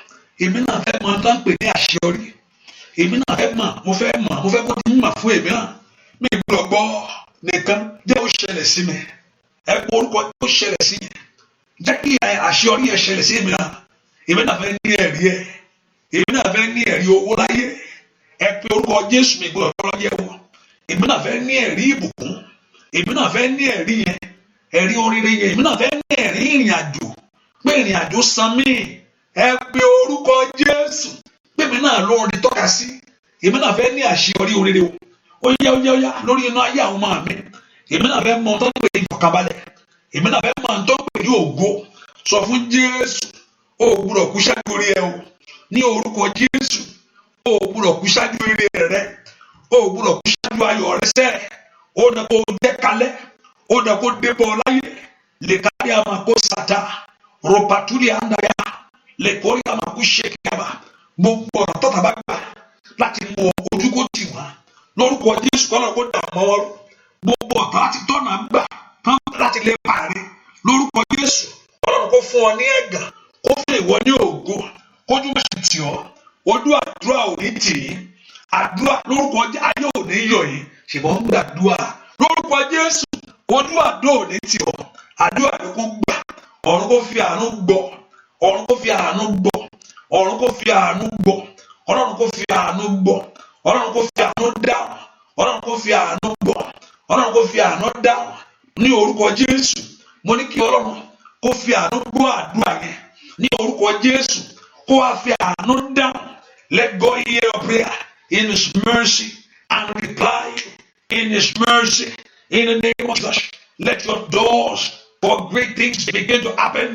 Èmi náà fẹ́ mọ̀ tán pè ní àṣeyọrí. Èmi náà fẹ́ mọ̀, mo fẹ́ kó ti mọ̀ fún èmi náà. Mi gbọ́dọ̀ gbọ́ nìkan jẹ́ ó ṣẹlẹ̀ sí mi. Ẹ kó orúkọ ó ṣẹlẹ̀ sí mi. Jẹ́ kí àṣeyọrí ẹ ṣẹlẹ̀ sí èmi náà. Èmi náà fẹ́ ní ẹ̀rí ẹ. Èmi náà fẹ́ ní ẹ̀rí owó láyé. Ẹ pe orúkọ Jésù, mi gbọ́dọ̀ tọ́lọ́ yẹ wọ. Èmi náà fẹ́ ní ẹ̀rí ìbùkún. Èmi náà fẹ́ ní ẹ̀rí yẹn. Ẹ̀rí oríire yẹn. Èmi náà fẹ́ ní ẹ̀rí ìrìn àjò. Pé ìrìn àjò san mí. Ẹ pe orúkọ Jésù. Pé èmi náà lórin tọ́ka sí. Èmi náà fẹ́ ní àṣeyọrí oríire o. Ó yá lórí iná ayé àwọn ọmọ mi. Èmi náà fẹ́ mọ tó ń pè ní ìfọ̀kànbalẹ̀. Èmi náà fẹ́ mọ tó ń pè ní ògo. Sọ fún Jésù. O gbọ́dọ̀ kú ṣáájú orí ẹ o. Ní orúkọ Jésù. O gbọ́dọ̀ kú ṣáájú eré rẹ. O gbọ́dọ̀ kú ṣáájú ayọ̀ rẹ sẹ́. ó dẹ̀ kó dé kalẹ̀, ó dẹ̀ kó dé bọ̀ láyé lè kárí àmàkó sàtà rọpàtúlì àndàyà lè kórí àmàkó ṣèkìyàbà gbogbo ọ̀nà tọ́ta bá gbà láti mú ojú kó tì wá lórúkọ Jésù kọ́lọ́ kó dà mọ́ wọn gbogbo ọ̀tá láti tọ́nà gbà tán láti lè parí lórúkọ Jésù kọ́lọ́ kó fún ọ ní ẹ̀gàn kó fún ìwọ ní ògo kójú má ṣe tì ọ́ ojú àdúrà ò ní tì í àdúrà lórúkọ ayé ò ní yọ̀ yìí ṣùgbọ́n ń gbàdúrà lórúkọ Jésù ojú àdúrà ò ní tì ọ́ àdúrà ló kó gbà ọ̀run kó fi àánú gbọ́ ọ̀run kó fi àánú gbọ́ ọ̀run kó fi àánú gbọ́ ọlọ́run kó fi àánú gbọ́ ọlọ́run kó fi àánú dáhùn ọlọ́run kó fi àánú gbọ́ ọlọ́run kó fi àánú dáhùn ní orúkọ Jésù mo ní kí ọlọ́run kó fi àánú gbọ́ àdúrà yẹn ní orúkọ Jésù kó wá fi àánú dáhùn. Let God hear your prayer in His mercy and reply in His mercy in the name of Jesus. Let your doors for great things begin to happen.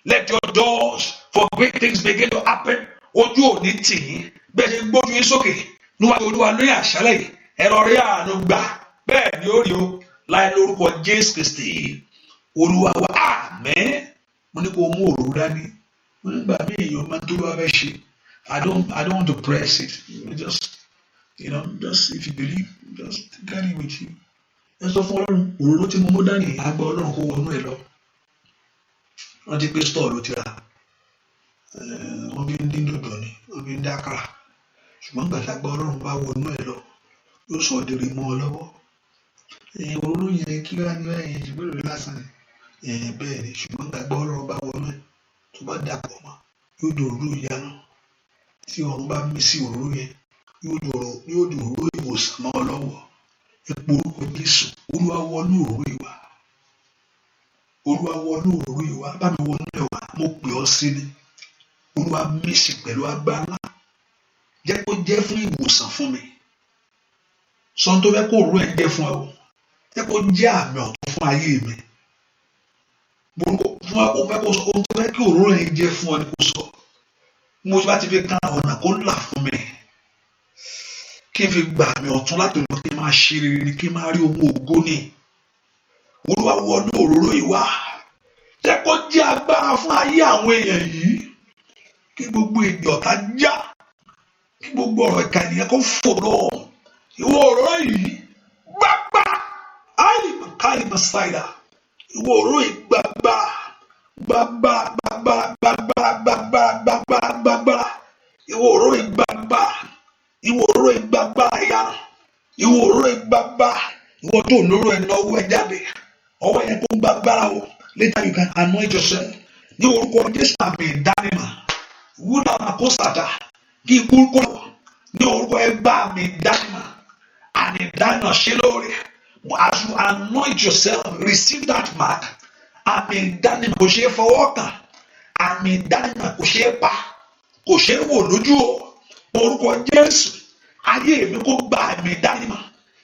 Let your doors for great things begin to happen. Ojú òní tì yín bẹ́ẹ̀ ṣe gbójú yín sókè níwájú Olúwa lórí àṣálẹ́ yìí ẹ̀rọ rí àánú gbà bẹ́ẹ̀ ni ó rí o láì lórúkọ Jésù Kristi Olúwa wa àmín. Mo ní kó mú òróró dání mo nígbà mí èèyàn máa tó lọ́wọ́ fẹ́ ṣe I don't want to press it just if you believe just carry it with you. Ẹ sọ fún Ọlọ́run òróró tí mo mú dání àgbà Ọlọ́run kó wọnú ẹ lọ wọ́n ti pé stọọ ló ti rà wọ́n bí ń dín dòdò ni wọ́n bí ń dákàrà ṣùgbọ́n gbàdàgbà Ọlọ́run bá wọnú ẹ lọ yóò sọ òdèrè mọ́ ọ lọ́wọ́ òróró yẹn kí wá ní ẹ̀yìn ìgbèrò lásán ni bẹ́ẹ̀ ni ṣùgbọ́n gbàgbà Ọlọ́run bá wọnú ẹ tó bá dàpọ̀ mọ́ yóò dòróró ìyanu tí ọ̀run bá mí sí òróró yẹn yóò dòróró ìwòsàn mọ́ ọ lọ́wọ́ epo orúkọ Jésù Olúwa wọnú òróró ìwà Olúwa wọnú òróró ìwà bá mi wọnú ẹwà mo pè ọ́ sí ni Olúwa mí sí pẹ̀lú agbára jẹ́ kó jẹ́ fún ìwòsàn fún mi sọ́n tó fẹ́ kó òróró ẹ̀ jẹ́ fún ẹ o jẹ́ kó jẹ́ àmì ọ̀tun fún ayé mi fún ọ fẹ́ kó sọ ohun tó fẹ́ kí òróró ẹ̀ jẹ́ fún ọ ni kó sọ mo bá ti fi kan ọ̀nà kó là fún mi kí n fi gbà àmì ọ̀tun láti lọ kí n máa ṣe rere ni kí n máa rí ohun ògo ni Olúwa wọnú òróró ìwà jẹ́ kó jẹ́ agbára fún ayé àwọn èèyàn yìí kí gbogbo èdè ọ̀tá já kí gbogbo ọ̀rọ̀ ìka ènìyàn kó fò lọ ìwọ òróró yìí gbàgbà káyì masáìdà ìwọ òróró yìí gbàgbà ìwọ òróró yìí gbàgbà ìwọ òróró yìí gbàgbà ìyanu ìwọ òróró yìí gbàgbà ìwọ tó lóró ẹ̀ náà ọwọ́ ẹ̀ jáde ọwọ́ yẹn kó gbàgbára o later you can anoint yourself ní orúkọ Jésù àmì ìdánimọ̀ wúlò àmàkóṣàdá kí ikú kó ní orúkọ ẹgbà àmì ìdánimọ̀ ṣe lórí as you anoint yourself receive that mark àmì ìdánimọ̀ kò ṣe é fọwọ́ kàn àmì ìdánimọ̀ kò ṣe é pa kò ṣe é wò lójú o orúkọ Jésù ayé mi kó gba àmì ìdánimọ̀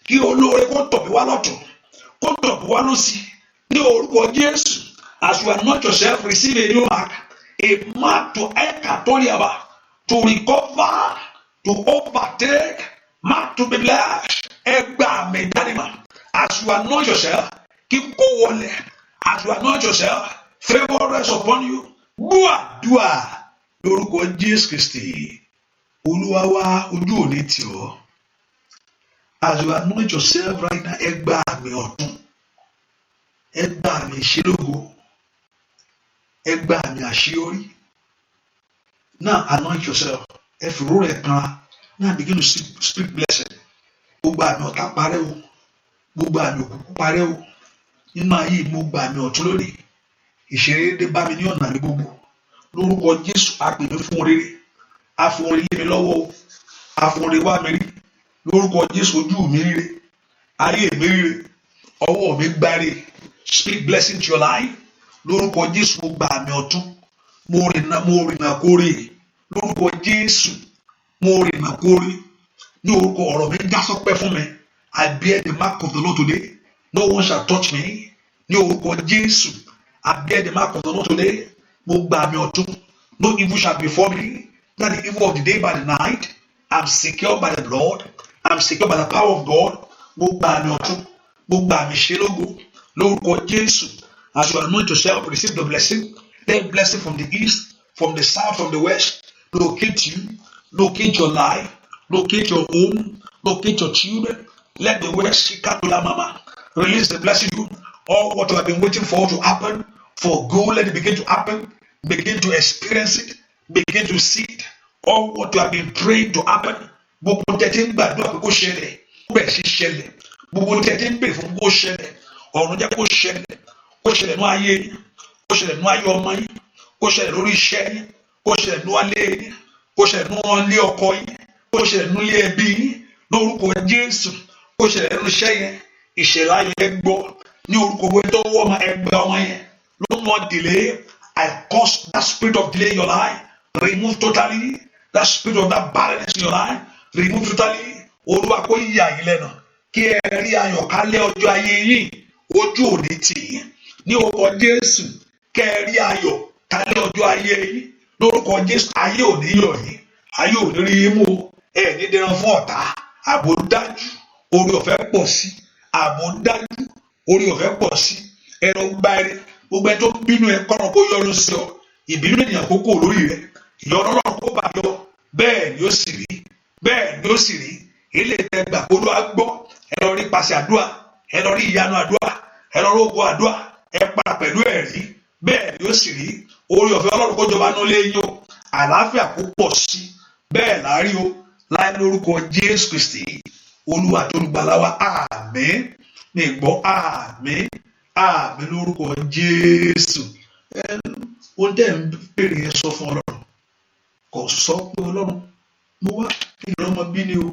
kí olóore kó tọ̀ mí wá lọ́tún kó tọ̀ mí wá lọ́sì ní orúkọ Jésù as you anoint yourself receive a new mark to enter to recover to overtake mark to be blessed ẹgbà àmì ìdánimọ̀ as you anoint yourself kí kó wọlé as you anoint yourself favour rest upon you gbúàdúà lórúkọ Jésù Kristi Olúwa wa ojú òní tì ọ́ as you anoint yourself right now ẹgbà àmì ọ̀tun ẹgbà àmì ìṣelógo ẹgbà àmì àṣeyọrí now anoint yourself ẹ fi òróró ẹ̀ kan now begin to speak blessing gbogbo àmì ọ̀tá parẹ́ o gbogbo àmì òkùnkùn parẹ́ o nínú ayé mo gba àmì ọ̀tun lónìí ìṣeré dé bá mi ní ọ̀nà mi gbogbo lórúkọ Jésù àpè mi fún rere àfọ̀n ilé mi lọ́wọ́ o àfọ̀n rere wá mi rí lórúkọ Jésù ojú mi ríre ayé mi ríre ọwọ́ mi gbáre speak blessing to your life lórúkọ Jésù mo gba àmì ọ̀tun mo rìnà kórè lórúkọ Jésù mo rìnà kórè ní orúkọ ọ̀rọ̀ mi já sọpẹ́ fún mi I bear the mark of the Lord today no one shall touch me ní orúkọ Jésù I bear the mark of the Lord today mo gba àmì ọ̀tun no evil shall befall me not the evil of the day by the night I'm secure by the Lord I'm secure by the power of God mo gba àmì ọ̀tun gbogbo àmì ṣe lógo lórúkọ Jésù. As you anoint yourself, receive the blessing. Let blessing from the east, from the south, from the west locate you, locate your life, locate your home, locate your children. Let the west shikatula mama release the blessing you. All what you have been waiting for to happen for good, let it begin to happen. Begin to experience it. Begin to see it. All what you have been praying to happen. Gbogbo tẹ́tí ń gbàdúrà pé kó ṣẹlẹ̀, kó bẹ̀rẹ̀ sí ṣẹlẹ̀. Gbogbo tẹ́tí ń bèrè fún kó ṣẹlẹ̀. Ọ̀run jẹ́ kó ṣẹlẹ̀. Kó ṣẹlẹ̀ nú ayé yín. Kó ṣẹlẹ̀ nú ayé ọmọ yín. Kó ṣẹlẹ̀ lórí iṣẹ́ yín. Kó ṣẹlẹ̀ nú alẹ́ yín. Kó ṣẹlẹ̀ nú ilé ọkọ yín. Kó ṣẹlẹ̀ nú ilé ẹbí yín. Lórúkọ Jésù. Kó ṣẹlẹ̀ nú iṣẹ́ yẹn. Ìṣẹ̀lẹ̀ ayọ̀ ẹ gbọ́. Ní orúkọ wo tó wọ́ ọmọ ẹgbẹ́ ọmọ yẹn. No more delay. I cause that spirit of delay in your life. Remove totally. That spirit of that barrenness in your life. Remove totally. Olúwa kó yà yín lẹ́nu. Kí ẹ rí ayọ̀ kálẹ̀ ọjọ́ ayé yín. Ojú òní tì yín. Ní orúkọ Jésù. Kí ẹ rí ayọ̀ kálẹ̀ ọjọ́ ayé yín. Lórúkọ Jésù. Ayé òní yọ̀ yín. Ayé òní rí yín mú. Ẹ ní dẹran fún ọ̀tá. Ààbò dájú. Orí ọ̀fẹ́ pọ̀ sí. Ààbò dájú. Orí ọ̀fẹ́ pọ̀ sí. Ẹnu gbáre. Gbogbo ẹni tó bínú ẹ kọ́nà kó yọrù sí ọ. Ìbínú ènìyàn kó kò lórí rẹ. Ìyọnu Ọlọ́run kó bá yọ. Bẹ́ẹ̀ ni ó sì rí. Bẹ́ẹ̀ ni ó sì rí. Ilé ìtẹ́gbà Olúwa gbọ́. Ẹ lọ rí pàṣẹ àdúrà. Ẹ lọ rí ìyanu àdúrà. Ẹ lọ rí ogun àdúrà. Ẹ padà pẹ̀lú ẹ̀rí. Bẹ́ẹ̀ ni ó sì rí. Orí ọ̀fẹ́ Ọlọ́run kó jọba nínú ilé yín o. Àlàáfíà kó pọ̀ sí. Bẹ́ẹ̀ la rí o. Láì lórúkọ Jésù Kristi. Olúwa tó olùgbàlà wa. Àmín. Mi gbọ́ àmín. Àmín lórúkọ Jésù. Ohun tẹ́ ń bèrè yẹn sọ fún Ọlọ́run. Kò sọ pé Ọlọ́run mo wá kí ni ọmọ bí ni o.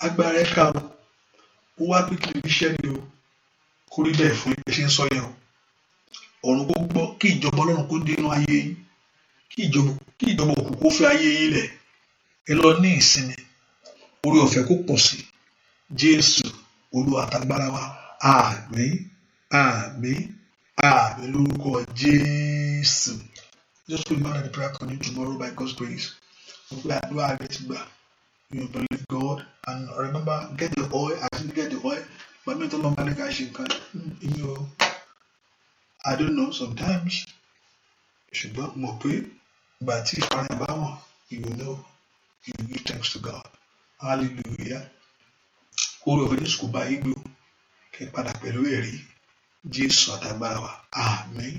Agbára ẹ̀ ká o. Mo wá pé kí ni iṣẹ́ ni o. Kó rí bẹ́ẹ̀ fún ẹ ṣe ń sọ yẹn o. Ọ̀run kó gbọ́ kí ìjọba Ọlọ́run kó dénú ayé yín. Kí ìjọba òkùnkùn kó fẹ́ ayé yín lẹ̀. Ẹ lọ ní ìsinmi. Orí ọ̀fẹ́ kó pọ̀ sí. Jésù Olúwa àtàgbára wa. Àmín. Àmín. Àmín lórúkọ Jésù. Just put man at the prayer continue tomorrow by God's grace. You believe God and remember get the oil. I didn't get the oil, but me to long I don't know sometimes. Ṣùgbọ́n mo pé ìgbà tí ìfarahàn bá wọn, you will know. You will give thanks to God. Hallelujah. Orí ọ̀fẹ́ Jésù kò bá yín gbé o. Kẹ́ padà pẹ̀lú ẹ̀rí. Jésù àtàgbára wa. Àmín.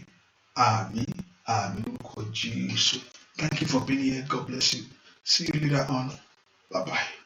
Àmín. Àmín lórúkọ Jésù. Thank you for being here. God bless you. See you later on. Bye bye.